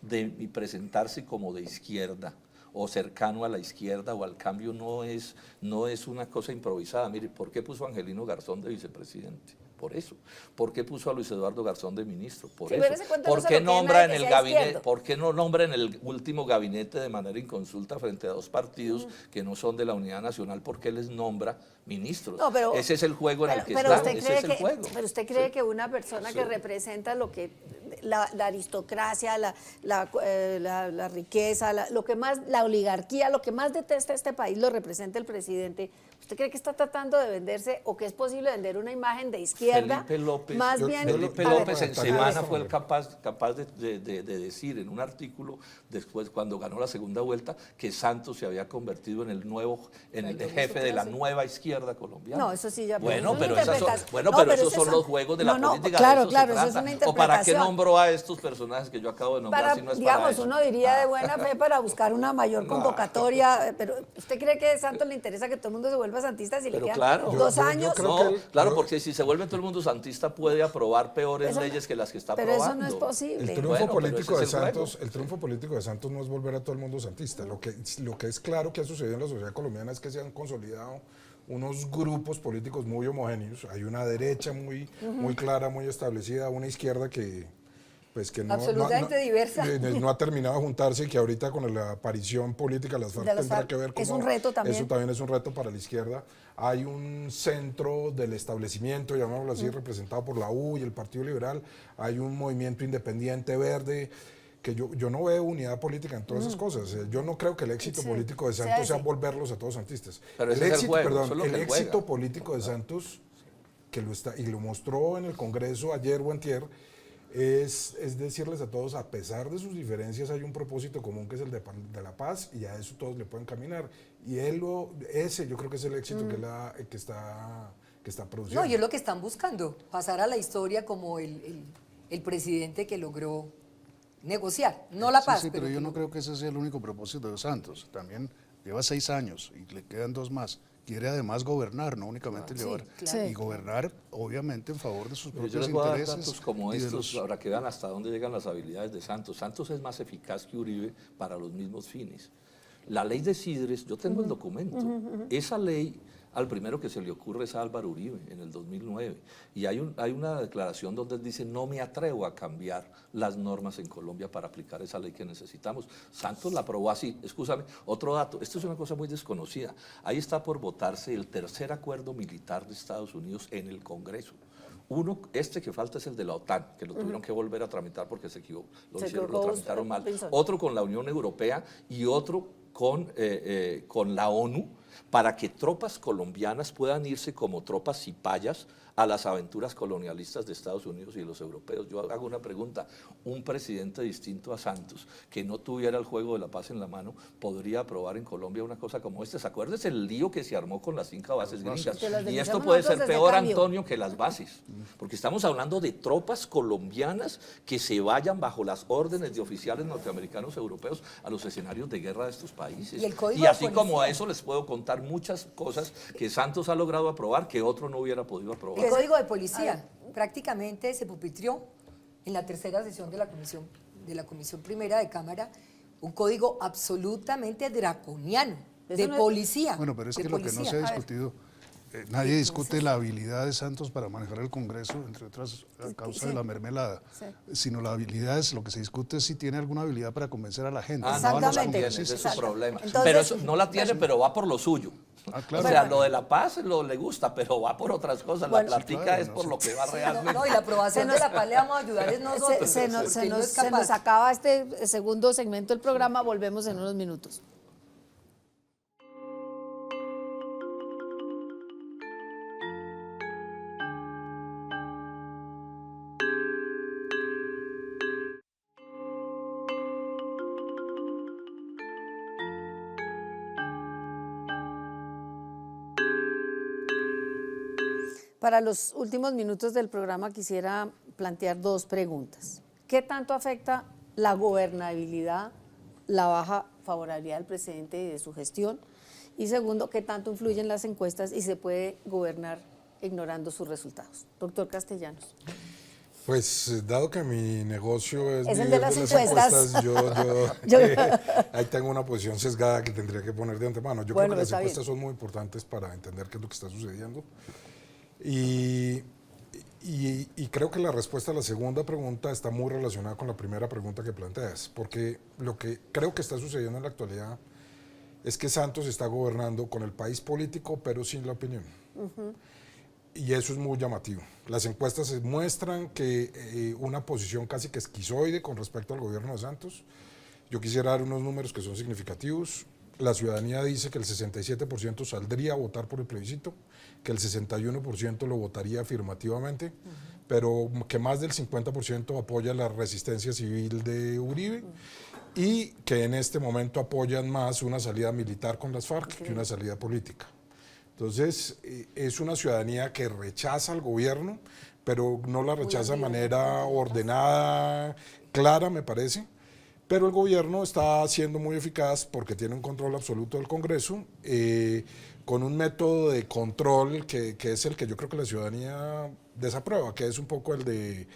Speaker 3: de presentarse como de izquierda o cercano a la izquierda o al cambio no es una cosa improvisada. Mire, ¿por qué puso a Angelino Garzón de vicepresidente? Por eso. ¿Por qué puso a Luis Eduardo Garzón de ministro? Por
Speaker 1: Sí, pero
Speaker 3: eso.
Speaker 1: ese cuento no
Speaker 3: ¿Por
Speaker 1: se
Speaker 3: qué
Speaker 1: lo cree
Speaker 3: nombra
Speaker 1: nadie
Speaker 3: en
Speaker 1: que
Speaker 3: el
Speaker 1: sea
Speaker 3: gabinete?
Speaker 1: izquierdo.
Speaker 3: ¿Por qué no nombra en el último gabinete de manera inconsulta frente a 2 partidos que no son de la Unidad Nacional? ¿Por qué les nombra ministros?
Speaker 1: No, pero-
Speaker 3: ese es el juego en el que
Speaker 1: pero
Speaker 3: está.
Speaker 1: usted
Speaker 3: Ese
Speaker 1: cree
Speaker 3: es el juego.
Speaker 1: Pero usted cree
Speaker 3: Sí.
Speaker 1: que una persona que
Speaker 3: Sí.
Speaker 1: representa lo que la aristocracia, la riqueza, lo que más, la oligarquía, lo que más detesta este país lo representa el presidente. ¿Usted cree que está tratando de venderse o que es posible vender una imagen de izquierda?
Speaker 3: Felipe López,
Speaker 1: más bien,
Speaker 3: Felipe
Speaker 1: a ver,
Speaker 3: López en
Speaker 4: a ver,
Speaker 3: semana
Speaker 4: a ver.
Speaker 3: fue el capaz de decir en un artículo después cuando ganó la segunda vuelta que Santos se había convertido en el jefe de la nueva izquierda colombiana.
Speaker 1: No, eso sí ya.
Speaker 3: Bueno,
Speaker 1: eso es
Speaker 3: pero
Speaker 1: una
Speaker 3: esos son,
Speaker 1: interpretación.
Speaker 3: bueno,
Speaker 1: No,
Speaker 3: pero
Speaker 1: pero
Speaker 3: esos
Speaker 1: eso
Speaker 3: son los juegos de la
Speaker 1: no,
Speaker 3: política.
Speaker 1: claro,
Speaker 3: de eso
Speaker 1: claro,
Speaker 3: se
Speaker 1: eso es
Speaker 3: trata.
Speaker 1: una
Speaker 3: ¿O para qué
Speaker 1: interpretación.
Speaker 3: nombró entró a estos personajes que yo acabo de nombrar
Speaker 1: Para,
Speaker 3: si no es
Speaker 1: digamos,
Speaker 3: para eso?
Speaker 1: uno diría de buena fe para buscar una mayor convocatoria, pero ¿usted cree que a Santos le interesa que todo el mundo se vuelva santista si
Speaker 3: Pero
Speaker 1: le quedan
Speaker 3: claro.
Speaker 1: 2
Speaker 4: yo
Speaker 1: años?
Speaker 4: creo
Speaker 3: No,
Speaker 4: que-
Speaker 3: claro,
Speaker 4: yo-
Speaker 3: porque si se vuelve todo el mundo santista puede aprobar peores
Speaker 1: Eso no-
Speaker 3: leyes que las que está
Speaker 1: pero
Speaker 3: aprobando.
Speaker 1: eso no es posible.
Speaker 4: El triunfo
Speaker 3: Bueno, pero
Speaker 4: político
Speaker 3: ese
Speaker 4: de
Speaker 3: es el juego.
Speaker 4: Santos, el triunfo político de Santos no es volver a todo el mundo santista. Lo que es claro que ha sucedido en la sociedad colombiana es que se han consolidado unos grupos políticos muy homogéneos. Hay una derecha muy clara, muy establecida, una izquierda que pues que
Speaker 2: Absolutamente diversa.
Speaker 4: no ha terminado de juntarse y que ahorita con la aparición política de las FARC
Speaker 1: De las
Speaker 4: tendrá
Speaker 1: FARC
Speaker 4: que ver
Speaker 1: es
Speaker 4: cómo
Speaker 1: un reto también.
Speaker 4: eso también es un reto para la izquierda. Hay un centro del establecimiento, llamémoslo así, representado por la U y el Partido Liberal. Hay un movimiento independiente verde, que yo no veo unidad política en todas esas cosas. Yo no creo que el éxito político de Santos sea volverlos a todos santistas.
Speaker 3: Pero ese es el juego, eso es lo
Speaker 4: el
Speaker 3: que él
Speaker 4: éxito
Speaker 3: juega.
Speaker 4: político de Santos, que lo está, y lo mostró en el Congreso ayer o antier, es decirles a todos, a pesar de sus diferencias, hay un propósito común que es el de la paz, y a eso todos le pueden caminar. Y ese yo creo que es el éxito que está produciendo.
Speaker 2: No, y es lo que están buscando, pasar a la historia como el presidente que logró negociar, no la paz.
Speaker 5: Sí, pero yo no creo que ese sea el único propósito de Santos. También lleva 6 años y le quedan 2 más. Quiere además gobernar, no únicamente llevar.
Speaker 2: claro.
Speaker 5: Y gobernar, obviamente, en favor de sus
Speaker 3: Pero
Speaker 5: propios
Speaker 3: yo les voy a dar
Speaker 5: intereses.
Speaker 3: datos como
Speaker 5: y de
Speaker 3: estos
Speaker 5: los-
Speaker 3: para que vean hasta dónde llegan las habilidades de Santos. Santos es más eficaz que Uribe para los mismos fines. La ley de Sidres, yo tengo el documento, esa ley al primero que se le ocurre es a Álvaro Uribe en el 2009. Y hay una declaración donde él dice, no me atrevo a cambiar las normas en Colombia para aplicar esa ley que necesitamos. Santos la aprobó así. Escúchame, otro dato, esto es una cosa muy desconocida. Ahí está por votarse el tercer acuerdo militar de Estados Unidos en el Congreso. Uno, que falta es el de la OTAN, que lo tuvieron que volver a tramitar porque se equivocó, lo tramitaron mal.
Speaker 1: Pinzón.
Speaker 3: Otro con la Unión Europea y otro con la ONU, para que tropas colombianas puedan irse como tropas cipayas a las aventuras colonialistas de Estados Unidos y de los europeos. Yo hago una pregunta, un presidente distinto a Santos, que no tuviera el juego de la paz en la mano, ¿podría aprobar en Colombia una cosa como esta? ¿Se acuerdan el lío que se armó con las 5 bases gringas?
Speaker 1: Que las
Speaker 3: Y esto
Speaker 1: denunciamos
Speaker 3: puede ser
Speaker 1: nosotros desde
Speaker 3: peor,
Speaker 1: Cambio.
Speaker 3: Antonio, que las bases, porque estamos hablando de tropas colombianas que se vayan bajo las órdenes de oficiales norteamericanos europeos a los escenarios de guerra de estos países.
Speaker 2: Y el Código
Speaker 3: Y así
Speaker 2: de
Speaker 3: como a
Speaker 2: Policía.
Speaker 3: eso les puedo contar muchas cosas que Santos ha logrado aprobar que otro no hubiera podido aprobar.
Speaker 2: El Código de Policía prácticamente se pupitrió en la tercera sesión de la Comisión Primera de Cámara, un código absolutamente draconiano
Speaker 1: Eso
Speaker 2: de
Speaker 1: no es-
Speaker 2: policía.
Speaker 5: Bueno, pero es
Speaker 2: de
Speaker 5: que lo que no
Speaker 2: policía.
Speaker 5: se ha
Speaker 2: A ver,
Speaker 5: discutido, nadie discute la habilidad de Santos para manejar el Congreso, entre otras a causa de la mermelada, sino la habilidad es, lo que se discute es si tiene alguna habilidad para convencer a la gente.
Speaker 3: Ah,
Speaker 5: no a los
Speaker 3: no la
Speaker 1: Exactamente.
Speaker 3: tiene,
Speaker 5: congresistas.
Speaker 3: ese es su
Speaker 1: Exacto.
Speaker 3: problema.
Speaker 1: Entonces-
Speaker 3: pero eso no la tiene, pero va por lo suyo.
Speaker 5: Ah, claro.
Speaker 3: O sea, lo de la paz le gusta, pero va por otras cosas.
Speaker 1: Bueno,
Speaker 3: la plática
Speaker 5: claro,
Speaker 3: es
Speaker 5: no
Speaker 3: por
Speaker 5: sé.
Speaker 3: lo que va
Speaker 2: no,
Speaker 3: realmente.
Speaker 2: no, y la aprobación de la paz le vamos a ayudar es nosotros.
Speaker 1: Se nos
Speaker 2: porque él no es capaz.
Speaker 1: acaba este segundo segmento del programa, volvemos en unos minutos. Para los últimos minutos del programa quisiera plantear 2 preguntas. ¿Qué tanto afecta la gobernabilidad, la baja favorabilidad del presidente y de su gestión? Y segundo, ¿qué tanto influyen las encuestas y se puede gobernar ignorando sus resultados? Doctor Castellanos.
Speaker 4: Pues dado que mi negocio es
Speaker 1: Es el
Speaker 4: vivir
Speaker 1: de las encuestas.
Speaker 4: yo ahí tengo una posición sesgada que tendría que poner de antemano. Yo
Speaker 1: Bueno,
Speaker 4: creo que las
Speaker 1: está
Speaker 4: encuestas
Speaker 1: bien.
Speaker 4: son muy importantes para entender qué es lo que está sucediendo. Y creo que la respuesta a la segunda pregunta está muy relacionada con la primera pregunta que planteas, porque lo que creo que está sucediendo en la actualidad es que Santos está gobernando con el país político, pero sin la opinión. Y eso es muy llamativo. Las encuestas muestran que una posición casi que esquizoide con respecto al gobierno de Santos. Yo quisiera dar unos números que son significativos. La ciudadanía dice que el 67% saldría a votar por el plebiscito, que el 61% lo votaría afirmativamente, pero que más del 50% apoya la resistencia civil de Uribe y que en este momento apoyan más una salida militar con las FARC que una salida política. Entonces, es una ciudadanía que rechaza al gobierno, pero no la rechaza de manera ordenada, clara, me parece. Pero el gobierno está siendo muy eficaz porque tiene un control absoluto del Congreso, con un método de control que es el que yo creo que la ciudadanía desaprueba, que es un poco el de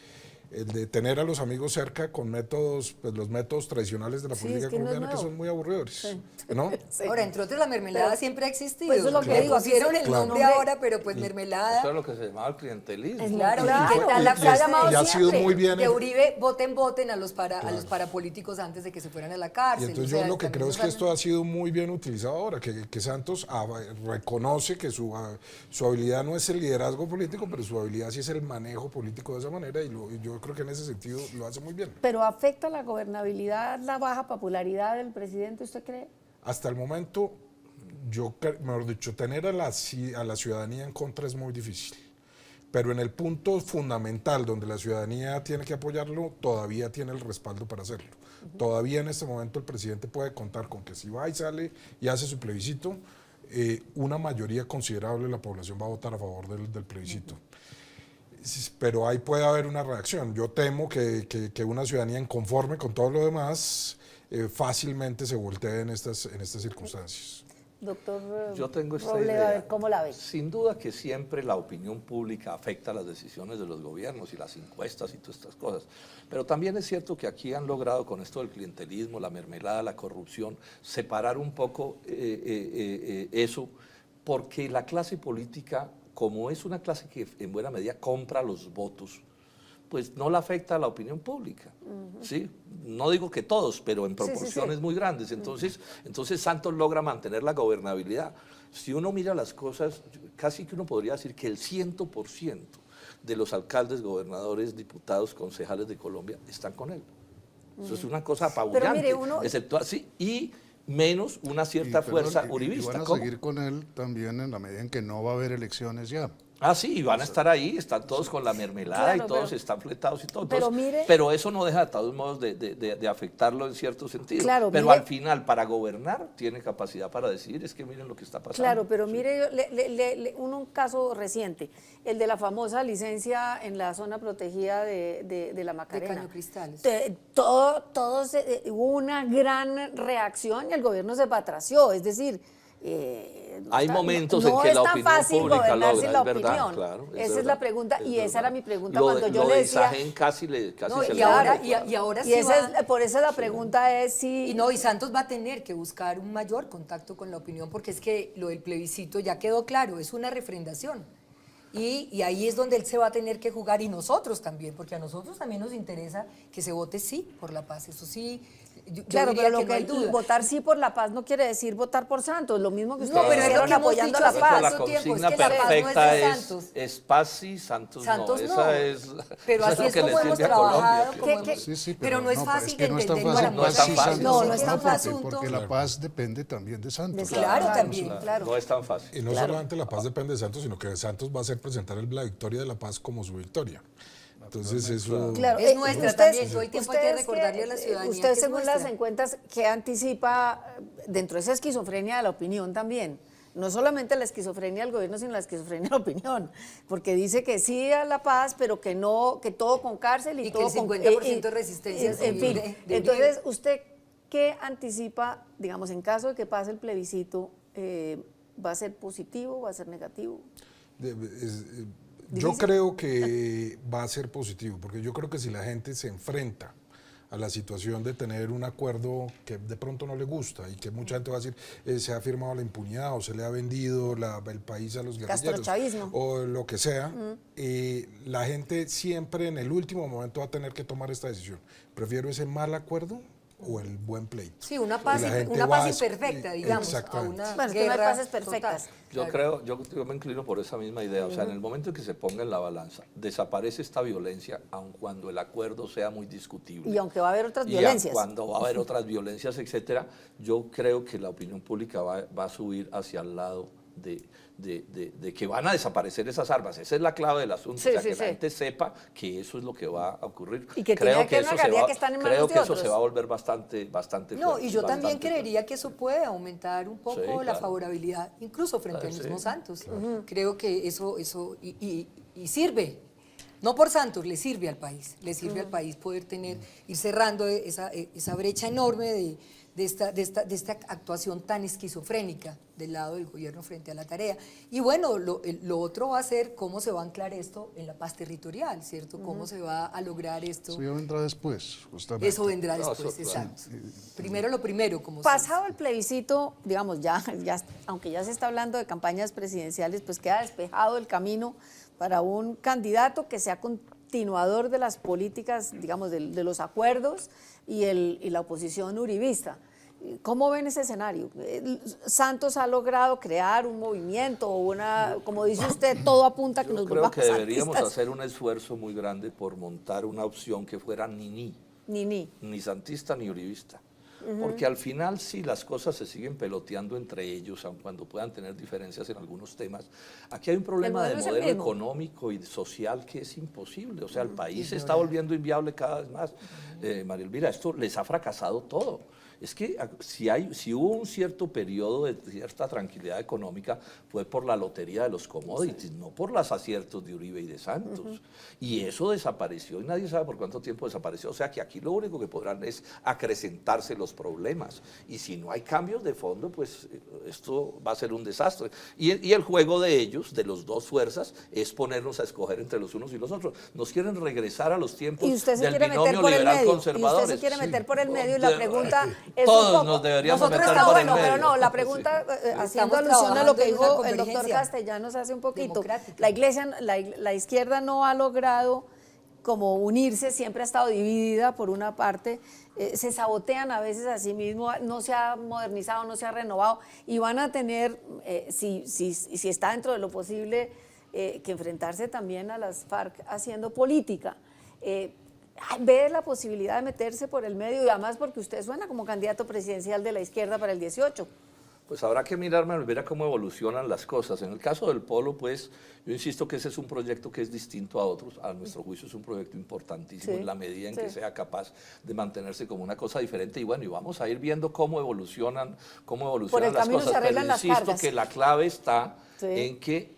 Speaker 4: tener a los amigos cerca con métodos, pues los métodos tradicionales de la
Speaker 1: Sí,
Speaker 4: política
Speaker 1: es que no es
Speaker 4: colombiana, que
Speaker 1: nuevo.
Speaker 4: son muy aburridores,
Speaker 1: Sí.
Speaker 4: ¿no?
Speaker 1: Sí.
Speaker 2: Ahora, entre otros, la mermelada
Speaker 1: Pero,
Speaker 2: siempre ha existido.
Speaker 1: pues eso es lo que
Speaker 2: Le
Speaker 1: digo, aquí
Speaker 2: pusieron
Speaker 1: se-
Speaker 2: el
Speaker 4: Claro.
Speaker 2: nombre ahora, pero pues
Speaker 3: Eso
Speaker 2: mermelada.
Speaker 3: era lo que se llamaba el clientelismo.
Speaker 2: Claro,
Speaker 1: Claro,
Speaker 2: ¿y qué tal la
Speaker 1: y se ha
Speaker 2: frase
Speaker 1: llamado
Speaker 4: y ha sido
Speaker 1: siempre.
Speaker 4: muy bien.
Speaker 2: de Uribe, voten a los parapolíticos antes de que se fueran a la
Speaker 4: Y
Speaker 2: cárcel?
Speaker 4: entonces
Speaker 2: O sea,
Speaker 4: yo lo que
Speaker 2: también
Speaker 4: creo es que
Speaker 2: nos
Speaker 4: esto ha sido muy bien utilizado ahora, que Santos reconoce que su habilidad no es el liderazgo político, pero su habilidad sí es el manejo político de esa manera, y yo creo que en ese sentido lo hace muy bien.
Speaker 1: ¿Pero afecta la gobernabilidad, la baja popularidad del presidente, usted cree?
Speaker 4: Hasta el momento, mejor dicho, tener a la ciudadanía en contra es muy difícil. Pero en el punto fundamental donde la ciudadanía tiene que apoyarlo, todavía tiene el respaldo para hacerlo. Todavía en este momento el presidente puede contar con que si va y sale y hace su plebiscito, una mayoría considerable de la población va a votar a favor del plebiscito. Pero ahí puede haber una reacción. Yo temo que una ciudadanía inconforme con todo lo demás fácilmente se voltee en estas circunstancias.
Speaker 1: Doctor
Speaker 3: Yo tengo esta
Speaker 1: Robledo,
Speaker 3: idea.
Speaker 1: a ver, ¿cómo la ve?
Speaker 3: Sin duda que siempre la opinión pública afecta las decisiones de los gobiernos y las encuestas y todas estas cosas. Pero también es cierto que aquí han logrado con esto del clientelismo, la mermelada, la corrupción, separar un poco eso, porque la clase política, como es una clase que en buena medida compra los votos, pues no le afecta a la opinión pública, ¿sí? No digo que todos, pero en
Speaker 1: Sí, sí,
Speaker 3: proporciones
Speaker 1: sí.
Speaker 3: muy grandes. Entonces Santos logra mantener la gobernabilidad. Si uno mira las cosas, casi que uno podría decir que el 100% de los alcaldes, gobernadores, diputados, concejales de Colombia están con él. Eso es una cosa apabullante,
Speaker 1: mire, uno-
Speaker 3: excepto así, y menos una cierta fuerza
Speaker 5: Y
Speaker 3: uribista.
Speaker 5: van a
Speaker 3: ¿Cómo?
Speaker 5: seguir con él también en la medida en que no va a haber elecciones ya.
Speaker 3: Ah, sí, y van a estar ahí, están todos con la mermelada
Speaker 1: Claro,
Speaker 3: y todos
Speaker 1: pero-
Speaker 3: están fletados y todo.
Speaker 1: pero
Speaker 3: Entonces,
Speaker 1: mire-
Speaker 3: pero eso no deja de todos modos de afectarlo en cierto sentido.
Speaker 1: Claro,
Speaker 3: pero
Speaker 1: mire-
Speaker 3: al final, para gobernar, tiene capacidad para decidir. Es que miren lo que está pasando.
Speaker 1: Claro, pero
Speaker 3: Sí.
Speaker 1: mire, un caso reciente, el de la famosa licencia en la zona protegida de la Macarena.
Speaker 2: Caño Cristales.
Speaker 1: Hubo una gran reacción y el gobierno se patració, es decir...
Speaker 3: Hay momentos en
Speaker 1: no
Speaker 3: que
Speaker 1: es
Speaker 3: la
Speaker 1: tan
Speaker 3: opinión
Speaker 1: fácil
Speaker 3: pública
Speaker 1: gobernar sin
Speaker 3: logra,
Speaker 1: la
Speaker 3: es verdad,
Speaker 1: opinión.
Speaker 3: claro, es
Speaker 1: Esa es
Speaker 3: verdad,
Speaker 1: la pregunta
Speaker 3: es
Speaker 1: y esa
Speaker 3: verdad.
Speaker 1: era mi pregunta
Speaker 3: Lo
Speaker 1: cuando
Speaker 3: de-
Speaker 1: yo
Speaker 3: lo
Speaker 1: le
Speaker 3: de
Speaker 1: decía...
Speaker 3: Isagen casi
Speaker 2: No,
Speaker 3: se
Speaker 2: y
Speaker 3: le
Speaker 2: ahora-
Speaker 3: ocurre.
Speaker 2: y ahora
Speaker 1: y
Speaker 2: sí
Speaker 1: esa
Speaker 2: va-
Speaker 1: por eso la pregunta es si...
Speaker 2: Y no, y Santos va a tener que buscar un mayor contacto con la opinión, porque es que lo del plebiscito ya quedó claro, es una refrendación. Y ahí es donde él se va a tener que jugar, y nosotros también, porque a nosotros también nos interesa que se vote sí por la paz. Eso sí, yo
Speaker 1: Claro,
Speaker 2: diría
Speaker 1: pero lo
Speaker 2: que no hay duda.
Speaker 1: votar sí por la paz no quiere decir votar por Santos, lo mismo que ustedes
Speaker 2: No, pero es lo
Speaker 1: hicieron
Speaker 2: que hemos
Speaker 1: apoyando
Speaker 2: dicho
Speaker 1: la
Speaker 2: hace
Speaker 1: paz.
Speaker 3: La
Speaker 2: tanto tiempo, es
Speaker 3: consigna
Speaker 2: que la paz no es de
Speaker 3: perfecta
Speaker 2: Santos.
Speaker 3: es paz sí, Santos,
Speaker 2: Santos
Speaker 3: no.
Speaker 2: no.
Speaker 3: Esa es,
Speaker 2: Pero
Speaker 3: eso
Speaker 2: así
Speaker 3: lo
Speaker 2: es
Speaker 3: que le
Speaker 2: como hemos
Speaker 3: sirve a Colombia,
Speaker 2: trabajado.
Speaker 3: que-
Speaker 2: como-
Speaker 5: Sí, sí,
Speaker 2: pero no es fácil de
Speaker 5: que no es tan
Speaker 2: entender
Speaker 5: fácil.
Speaker 2: para
Speaker 3: No es tan
Speaker 2: mucha
Speaker 3: fácil.
Speaker 2: gente.
Speaker 1: No, no es tan fácil.
Speaker 5: Porque la paz depende también de Santos.
Speaker 2: Claro, también.
Speaker 1: Claro.
Speaker 3: No es tan fácil.
Speaker 4: Y no solamente la paz depende de Santos, sino que Santos va a hacer presentar la victoria de la paz como su victoria. Entonces eso...
Speaker 1: Claro,
Speaker 2: Es nuestra también, todo el tiempo hay que
Speaker 1: ustedes
Speaker 2: recordarle a la ciudadanía
Speaker 1: Usted,
Speaker 2: que es
Speaker 1: según
Speaker 2: nuestra.
Speaker 1: las encuestas, ¿qué anticipa dentro de esa esquizofrenia de la opinión también? No solamente la esquizofrenia del gobierno, sino la esquizofrenia de la opinión, porque dice que sí a la paz, pero que no, que todo con cárcel y,
Speaker 2: Y que
Speaker 1: todo
Speaker 2: el
Speaker 1: con
Speaker 2: 50% de resistencia
Speaker 1: en
Speaker 2: civil
Speaker 1: fin,
Speaker 2: de Uribe.
Speaker 1: entonces, ¿usted qué anticipa, digamos, en caso de que pase el plebiscito, va a ser positivo, va a ser negativo?
Speaker 4: Yo creo que va a ser positivo, porque yo creo que si la gente se enfrenta a la situación de tener un acuerdo que de pronto no le gusta y que mucha gente va a decir se ha firmado la impunidad o se le ha vendido el país a los guerrilleros
Speaker 1: Castrochavismo.
Speaker 4: o lo que sea, la gente siempre en el último momento va a tener que tomar esta decisión. Prefiero ese mal acuerdo o el buen pleito.
Speaker 2: Sí, una paz,
Speaker 4: Y la gente
Speaker 2: una
Speaker 4: va
Speaker 2: paz
Speaker 4: a
Speaker 2: imperfecta, digamos, a
Speaker 4: exactamente.
Speaker 2: una
Speaker 1: Bueno, es que no hay
Speaker 2: guerra
Speaker 1: paces perfectas.
Speaker 2: total.
Speaker 3: Yo
Speaker 2: Claro.
Speaker 3: creo, yo me inclino por esa misma idea. O sea, en el momento en que se ponga en la balanza, desaparece esta violencia, aun cuando el acuerdo sea muy discutible.
Speaker 1: Y aunque va a haber otras
Speaker 3: Y
Speaker 1: violencias.
Speaker 3: cuando va a haber otras violencias, etcétera, yo creo que la opinión pública va a subir hacia el lado de que van a desaparecer esas armas. Esa es la clave del asunto,
Speaker 1: Sí,
Speaker 3: o sea,
Speaker 1: sí,
Speaker 3: que
Speaker 1: sí.
Speaker 3: la gente sepa que eso es lo que va a ocurrir.
Speaker 1: Y que tiene que haber una guardia que están en manos
Speaker 3: creo
Speaker 1: de
Speaker 3: que eso
Speaker 1: otros.
Speaker 3: se va a volver bastante
Speaker 2: No,
Speaker 3: fuerte,
Speaker 2: y yo también
Speaker 3: bastante
Speaker 2: creería que eso puede aumentar un poco
Speaker 3: Sí,
Speaker 2: la
Speaker 3: claro.
Speaker 2: favorabilidad, incluso frente al
Speaker 3: Sí,
Speaker 2: mismo Santos.
Speaker 3: claro.
Speaker 2: Creo que eso y sirve. No por Santos, le sirve al país. Le sirve al país poder ir cerrando esa brecha enorme de esta actuación tan esquizofrénica del lado del gobierno frente a la tarea. Y bueno, lo otro va a ser cómo se va a anclar esto en la paz territorial, ¿cierto? Cómo se va a lograr esto.
Speaker 5: Eso ya vendrá después, justamente.
Speaker 2: Eso vendrá
Speaker 3: No,
Speaker 2: después,
Speaker 3: eso, claro.
Speaker 2: exacto. Primero lo primero, como se
Speaker 1: Pasado el plebiscito, digamos, aunque ya se está hablando de campañas presidenciales, pues queda despejado el camino para un candidato que sea continuador de las políticas, digamos, de los acuerdos y la oposición uribista. ¿Cómo ven ese escenario? Santos ha logrado crear un movimiento, como dice usted, todo apunta a que
Speaker 3: Yo
Speaker 1: nos
Speaker 3: creo
Speaker 1: volvamos
Speaker 3: que deberíamos
Speaker 1: santistas.
Speaker 3: hacer un esfuerzo muy grande por montar una opción que fuera ni santista ni uribista. Porque al final, si las cosas se siguen peloteando entre ellos, aun cuando puedan tener diferencias en algunos temas, aquí hay un problema de
Speaker 1: modelo es el
Speaker 3: modelo
Speaker 1: mismo.
Speaker 3: económico y social que es imposible. O sea, el país se está volviendo inviable cada vez más. María Elvira, esto les ha fracasado todo. Es que si hubo un cierto periodo de cierta tranquilidad económica, fue por la lotería de los commodities, no por los aciertos de Uribe y de Santos. Y eso desapareció y nadie sabe por cuánto tiempo desapareció. O sea que aquí lo único que podrán es acrecentarse los problemas. Y si no hay cambios de fondo, pues esto va a ser un desastre. Y el juego de ellos, de las dos fuerzas, es ponernos a escoger entre los unos y los otros. Nos quieren regresar a los tiempos
Speaker 1: Y usted se
Speaker 3: del
Speaker 1: quiere meter
Speaker 3: binomio
Speaker 1: por el
Speaker 3: liberal
Speaker 1: medio. Y
Speaker 3: conservadores.
Speaker 1: usted se quiere meter por el medio y
Speaker 3: De-
Speaker 1: la pregunta es
Speaker 3: Todos
Speaker 1: un poco,
Speaker 3: nos deberíamos
Speaker 1: nosotros
Speaker 3: meter
Speaker 1: estamos,
Speaker 3: por el
Speaker 1: bueno, pero
Speaker 3: medio.
Speaker 1: no, la pregunta, haciendo
Speaker 2: Estamos
Speaker 1: alusión a lo que
Speaker 2: trabajando en una
Speaker 1: dijo el doctor
Speaker 2: convergencia
Speaker 1: Castellanos hace un poquito,
Speaker 2: democrática.
Speaker 1: la iglesia, la izquierda no ha logrado como unirse, siempre ha estado dividida por una parte, se sabotean a veces a sí mismo, no se ha modernizado, no se ha renovado y van a tener, si está dentro de lo posible, que enfrentarse también a las FARC haciendo política. ¿Ve la posibilidad de meterse por el medio y además porque usted suena como candidato presidencial de la izquierda para el 18?
Speaker 3: Pues habrá que mirarme, ver a cómo evolucionan las cosas. En el caso del polo, pues yo insisto que ese es un proyecto que es distinto a otros. A nuestro juicio es un proyecto importantísimo
Speaker 1: Sí,
Speaker 3: en la medida en
Speaker 1: sí.
Speaker 3: que sea capaz de mantenerse como una cosa diferente. Y bueno, y vamos a ir viendo cómo evolucionan
Speaker 1: Por el
Speaker 3: las
Speaker 1: camino
Speaker 3: cosas.
Speaker 1: se arreglan
Speaker 3: Pero
Speaker 1: las
Speaker 3: insisto
Speaker 1: cargas.
Speaker 3: que la clave está
Speaker 1: Sí.
Speaker 3: en que,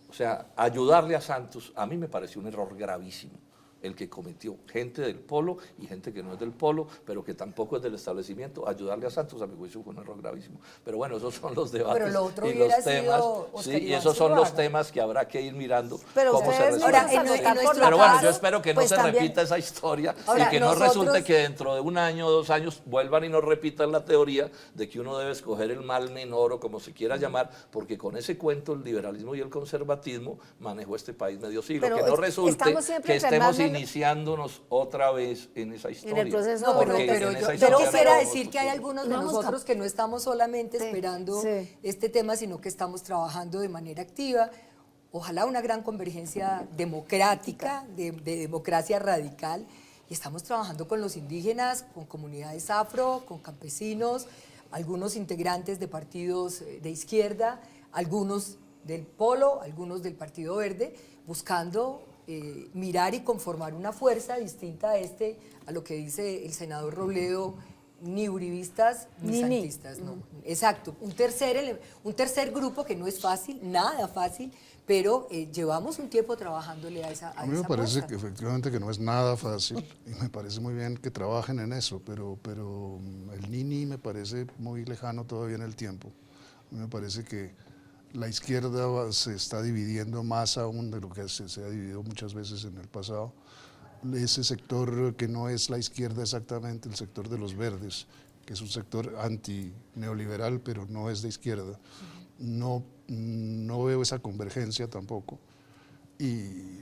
Speaker 3: o sea, ayudarle a Santos, a mí me pareció un error gravísimo el que cometió gente del polo y gente que no es del polo, pero que tampoco es del establecimiento. Ayudarle a Santos, a mi juicio, fue un error gravísimo. Pero bueno, esos son los debates
Speaker 2: Pero lo otro
Speaker 3: y
Speaker 2: hubiera
Speaker 3: los temas.
Speaker 2: sido Oscar
Speaker 3: Sí, y
Speaker 2: Iván
Speaker 3: esos son los
Speaker 2: Zuluaga.
Speaker 3: temas que habrá que ir mirando
Speaker 1: Pero
Speaker 3: cómo se
Speaker 1: ustedes no
Speaker 3: resuelven.
Speaker 2: Ahora,
Speaker 1: van a votar por
Speaker 2: nuestro
Speaker 1: la
Speaker 3: Pero bueno,
Speaker 1: paz,
Speaker 3: yo espero que no
Speaker 1: pues
Speaker 3: se
Speaker 1: también-
Speaker 3: repita esa historia
Speaker 2: Ahora,
Speaker 3: y que no
Speaker 2: nosotros-
Speaker 3: resulte que dentro de un año o 2 años vuelvan y nos repitan la teoría de que uno debe escoger el mal menor o como se quiera llamar, porque con ese cuento el liberalismo y el conservatismo manejó este país medio siglo.
Speaker 1: Pero
Speaker 3: Que no
Speaker 1: es-
Speaker 3: resulte
Speaker 1: estamos siempre
Speaker 3: que estemos
Speaker 1: enfermando-
Speaker 3: iniciándonos otra vez en esa historia.
Speaker 1: En el proceso
Speaker 2: No,
Speaker 1: de
Speaker 2: pero,
Speaker 3: Porque
Speaker 2: pero
Speaker 3: en
Speaker 2: yo,
Speaker 3: esa
Speaker 2: yo
Speaker 3: historia
Speaker 2: quisiera
Speaker 3: no tenemos
Speaker 2: decir que hay
Speaker 3: futuro.
Speaker 2: algunos de
Speaker 1: No vamos
Speaker 2: nosotros que no estamos solamente
Speaker 1: Sí,
Speaker 2: esperando
Speaker 1: sí.
Speaker 2: este tema, sino que estamos trabajando de manera activa. Ojalá una gran convergencia democrática, de democracia radical. Y estamos trabajando con los indígenas, con comunidades afro, con campesinos, algunos integrantes de partidos de izquierda, algunos del Polo, algunos del Partido Verde, buscando mirar y conformar una fuerza distinta a lo que dice el senador Robledo, ni uribistas ni
Speaker 1: Ni.
Speaker 2: santistas. No. Exacto, un tercer grupo que no es fácil, nada fácil, pero llevamos un tiempo trabajándole a esa
Speaker 5: A mí me
Speaker 2: esa
Speaker 5: parece
Speaker 2: cosa.
Speaker 5: que efectivamente que no es nada fácil y me parece muy bien que trabajen en eso, pero el Nini me parece muy lejano todavía en el tiempo. A mí me parece que la izquierda se está dividiendo más aún de lo que se ha dividido muchas veces en el pasado. Ese sector que no es la izquierda exactamente, el sector de los verdes, que es un sector anti-neoliberal, pero no es de izquierda. No veo esa convergencia tampoco y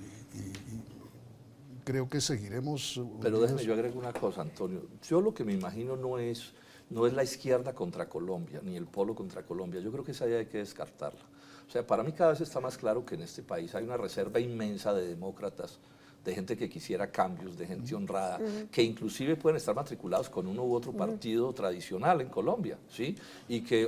Speaker 5: creo que seguiremos.
Speaker 3: Pero déjeme, yo agrego una cosa, Antonio. Yo lo que me imagino no es la izquierda contra Colombia, ni el polo contra Colombia. Yo creo que esa idea hay que descartarla. O sea, para mí cada vez está más claro que en este país hay una reserva inmensa de demócratas de gente que quisiera cambios, de gente honrada, que inclusive pueden estar matriculados con uno u otro partido tradicional en Colombia, ¿sí?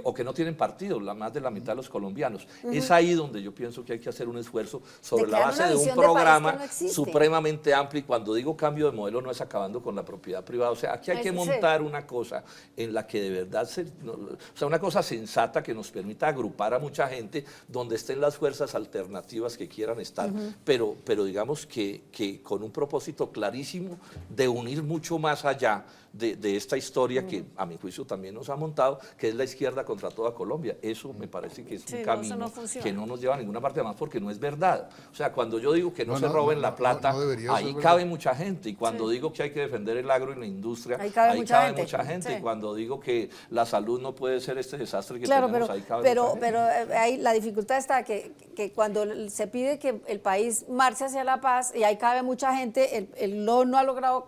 Speaker 3: O que no tienen partido, más de la mitad de los colombianos. Es ahí donde yo pienso que hay que hacer un esfuerzo sobre la
Speaker 1: crear
Speaker 3: base
Speaker 1: una
Speaker 3: de un
Speaker 1: visión de país que
Speaker 3: programa
Speaker 1: no existe.
Speaker 3: supremamente amplio, y cuando digo cambio de modelo no es acabando con la propiedad privada, o sea, aquí hay que montar una cosa en la que de verdad, o sea, una cosa sensata que nos permita agrupar a mucha gente donde estén las fuerzas alternativas que quieran estar, pero digamos que con un propósito clarísimo de unir mucho más allá de esta historia que a mi juicio también nos ha montado, que es la izquierda contra toda Colombia. Eso me parece que es un camino que no nos lleva a ninguna parte, además porque no es verdad. O sea, cuando yo digo que no se roben la plata, ahí cabe mucha gente, y cuando digo que hay que defender el agro y la industria, ahí cabe mucha gente, y cuando digo que la salud no puede ser este desastre que tenemos, ahí cabe mucha gente.
Speaker 1: Pero ahí la dificultad está que cuando se pide que el país marche hacia la paz, y ahí cabe mucha gente, no ha logrado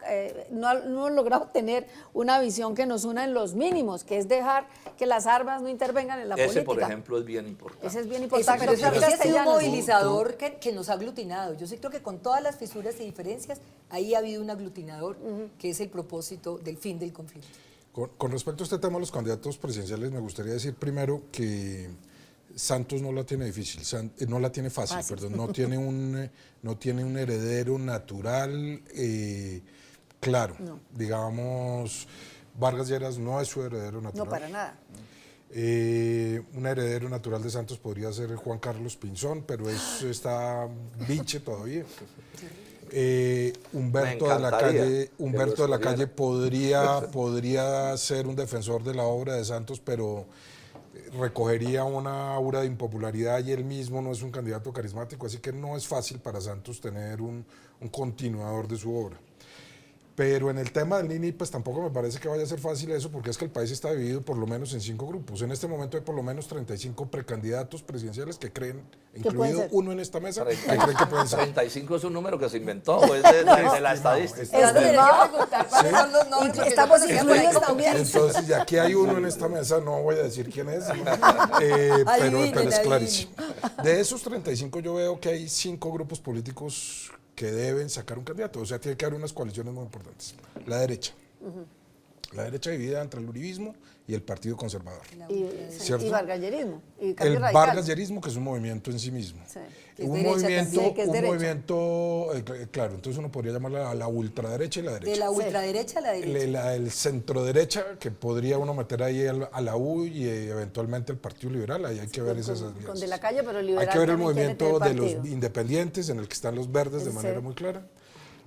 Speaker 1: tener una visión que nos una en los mínimos, que es dejar que las armas no intervengan en la política.
Speaker 3: Ese, por ejemplo, es bien importante.
Speaker 1: Ese es bien importante.
Speaker 2: Pero
Speaker 1: Pero
Speaker 2: sí ha sido un
Speaker 1: castellanos.
Speaker 2: movilizador que nos ha aglutinado. Yo sí creo que con todas las fisuras y diferencias, ahí ha habido un aglutinador, que es el propósito del fin del conflicto.
Speaker 4: Con respecto a este tema de los candidatos presidenciales, me gustaría decir primero que Santos no la tiene difícil, no la tiene fácil, perdón, no tiene un heredero natural claro. No. Digamos, Vargas Lleras no es su heredero natural.
Speaker 1: No, para nada.
Speaker 4: Un heredero natural de Santos podría ser Juan Carlos Pinzón, pero eso está biche todavía. Humberto de la Calle podría ser un defensor de la obra de Santos, pero recogería una aura de impopularidad, y él mismo no es un candidato carismático, así que no es fácil para Santos tener un continuador de su obra. Pero en el tema del Nini, pues tampoco me parece que vaya a ser fácil eso, porque es que el país está dividido por lo menos en 5 grupos. En este momento hay por lo menos 35 precandidatos presidenciales que creen, incluido uno en esta mesa, que creen que pueden ser.
Speaker 3: 35 es un número que se inventó, es de la estadística.
Speaker 1: Estamos incluidos también.
Speaker 4: Entonces, ya que hay uno en esta mesa, no voy a decir quién es, pero es clarísimo. De esos 35 yo veo que hay 5 grupos políticos que deben sacar un candidato, o sea, tiene que haber unas coaliciones muy importantes. La derecha. La derecha dividida entre el uribismo y el Partido Conservador.
Speaker 1: Y vargallerismo.
Speaker 4: El vargallerismo, que es un movimiento en sí mismo.
Speaker 1: Sí.
Speaker 4: Un movimiento, claro, entonces uno podría llamarla a la ultraderecha y la derecha.
Speaker 2: De la ultraderecha a la derecha.
Speaker 4: El centroderecha, que podría uno meter ahí a la U y eventualmente el Partido Liberal, ahí hay que ver esas alianzas.
Speaker 1: Con De la Calle, pero liberal.
Speaker 4: Hay que ver el
Speaker 1: también
Speaker 4: movimiento de los independientes, en el que están los verdes de manera muy clara.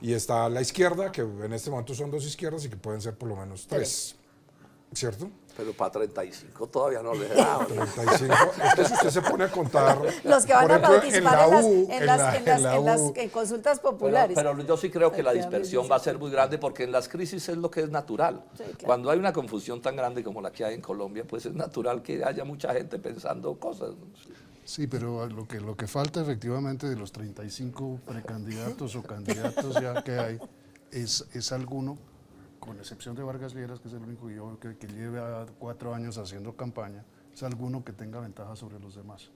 Speaker 4: Y está la izquierda, que en este momento son 2 izquierdas y que pueden ser por lo menos 3, ¿cierto?
Speaker 3: Pero para 35 todavía no les da.
Speaker 4: 35, es que si usted se pone a contar...
Speaker 1: Los que van a participar
Speaker 4: en las
Speaker 1: consultas populares.
Speaker 3: Pero yo sí creo que la dispersión va a ser muy grande, porque en las crisis es lo que es natural. Sí, claro. Cuando hay una confusión tan grande como la que hay en Colombia, pues es natural que haya mucha gente pensando cosas.
Speaker 5: Sí, pero lo que falta efectivamente de los 35 precandidatos o candidatos ya que hay es alguno, con excepción de Vargas Lleras, que es el único que lleva 4 años haciendo campaña, es alguno que tenga ventaja sobre los demás.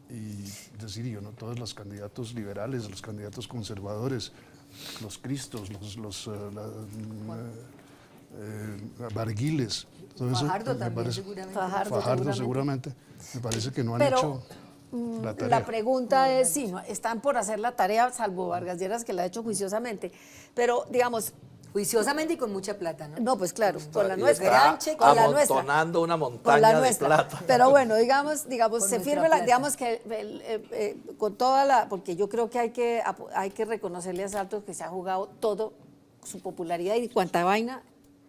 Speaker 5: Y decir yo, ¿no? Todos los candidatos liberales, los candidatos conservadores, los Cristos, los Barguiles, todo eso,
Speaker 2: Fajardo también, seguramente.
Speaker 5: Fajardo seguramente. Me parece que no han hecho la tarea.
Speaker 1: La pregunta es, sí, no, están por hacer la tarea, salvo Vargas Lleras, que la ha hecho juiciosamente. Pero, digamos...
Speaker 2: Juiciosamente y con mucha plata, ¿no?
Speaker 1: No, pues claro, con la nuestra.
Speaker 2: Granche,
Speaker 1: con la nuestra.
Speaker 3: Amontonando una montaña de plata.
Speaker 1: Pero bueno, digamos se firme digamos que con toda la... Porque yo creo que hay que reconocerle a Santos que se ha jugado todo, su popularidad y cuanta vaina,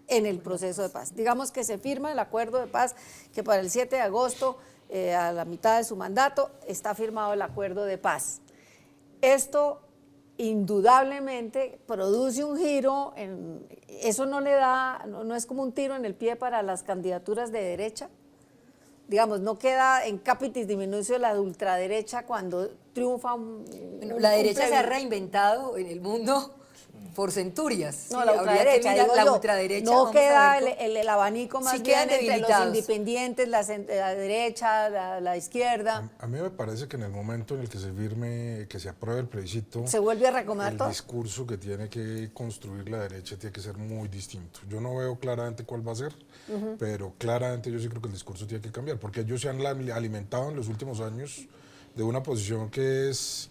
Speaker 1: en el proceso de paz. Digamos que se firma el acuerdo de paz, que para el 7 de agosto, a la mitad de su mandato, está firmado el acuerdo de paz. Esto indudablemente produce un giro, eso no le da, no es como un tiro en el pie para las candidaturas de derecha. Digamos, no queda en capitis diminutio la ultraderecha cuando triunfa
Speaker 2: la derecha se ha reinventado en el mundo por centurias.
Speaker 1: No,
Speaker 2: sí,
Speaker 1: la
Speaker 2: habría que
Speaker 1: ultraderecha,
Speaker 2: mirar
Speaker 1: digo
Speaker 2: la
Speaker 1: yo.
Speaker 2: ultraderecha.
Speaker 1: No
Speaker 2: vamos a
Speaker 1: queda
Speaker 2: ver
Speaker 1: el abanico más
Speaker 2: Sí
Speaker 1: bien
Speaker 2: quedan
Speaker 1: entre los
Speaker 2: debilitados.
Speaker 1: independientes, la derecha, la izquierda.
Speaker 4: A mí me parece que en el momento en el que se firme, que se apruebe el plebiscito,
Speaker 1: ¿Se vuelve a recomendar
Speaker 4: el
Speaker 1: todo?
Speaker 4: discurso que tiene que construir la derecha tiene que ser muy distinto. Yo no veo claramente cuál va a ser, pero claramente yo sí creo que el discurso tiene que cambiar, porque ellos se han alimentado en los últimos años de una posición que es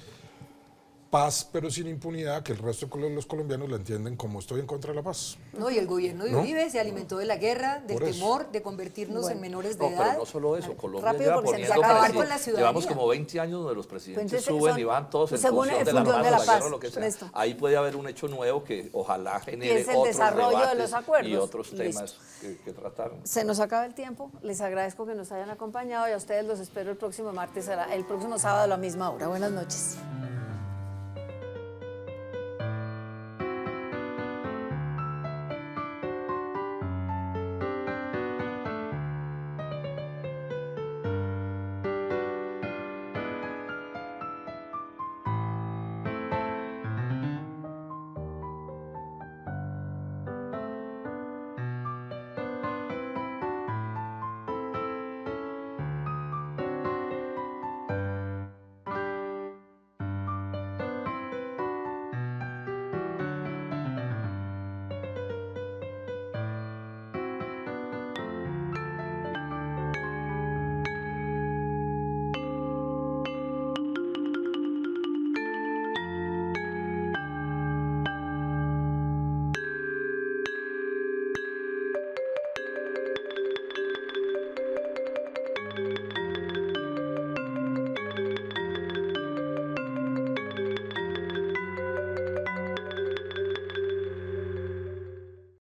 Speaker 4: paz pero sin impunidad, que el resto de los colombianos la entienden como estoy en contra de la paz.
Speaker 2: No, y el gobierno de
Speaker 4: ¿No?
Speaker 2: Uribe se alimentó de la guerra, del
Speaker 4: Por eso.
Speaker 2: temor, de convertirnos en menores de
Speaker 3: No,
Speaker 2: edad.
Speaker 3: pero no solo eso, Colombia
Speaker 1: Rápido,
Speaker 3: lleva
Speaker 1: porque se nos
Speaker 3: poniendo
Speaker 1: acaba.
Speaker 2: Acabar con la ciudadanía.
Speaker 3: llevamos como 20 años donde los presidentes
Speaker 1: Entonces,
Speaker 3: suben
Speaker 1: son-
Speaker 3: y van todos en
Speaker 1: según
Speaker 3: función
Speaker 1: el
Speaker 3: de la
Speaker 1: función
Speaker 3: paz,
Speaker 1: de la
Speaker 3: la guerra
Speaker 1: paz,
Speaker 3: o lo que sea.
Speaker 1: Ernesto.
Speaker 3: Ahí puede haber un hecho nuevo que ojalá genere
Speaker 1: es el
Speaker 3: otros
Speaker 1: desarrollo de
Speaker 3: debates
Speaker 1: los acuerdos.
Speaker 3: y otros
Speaker 1: Listo.
Speaker 3: temas que tratar.
Speaker 1: Se nos acaba el tiempo. Les agradezco que nos hayan acompañado y a ustedes los espero el próximo martes, el próximo sábado a la misma hora. Buenas noches.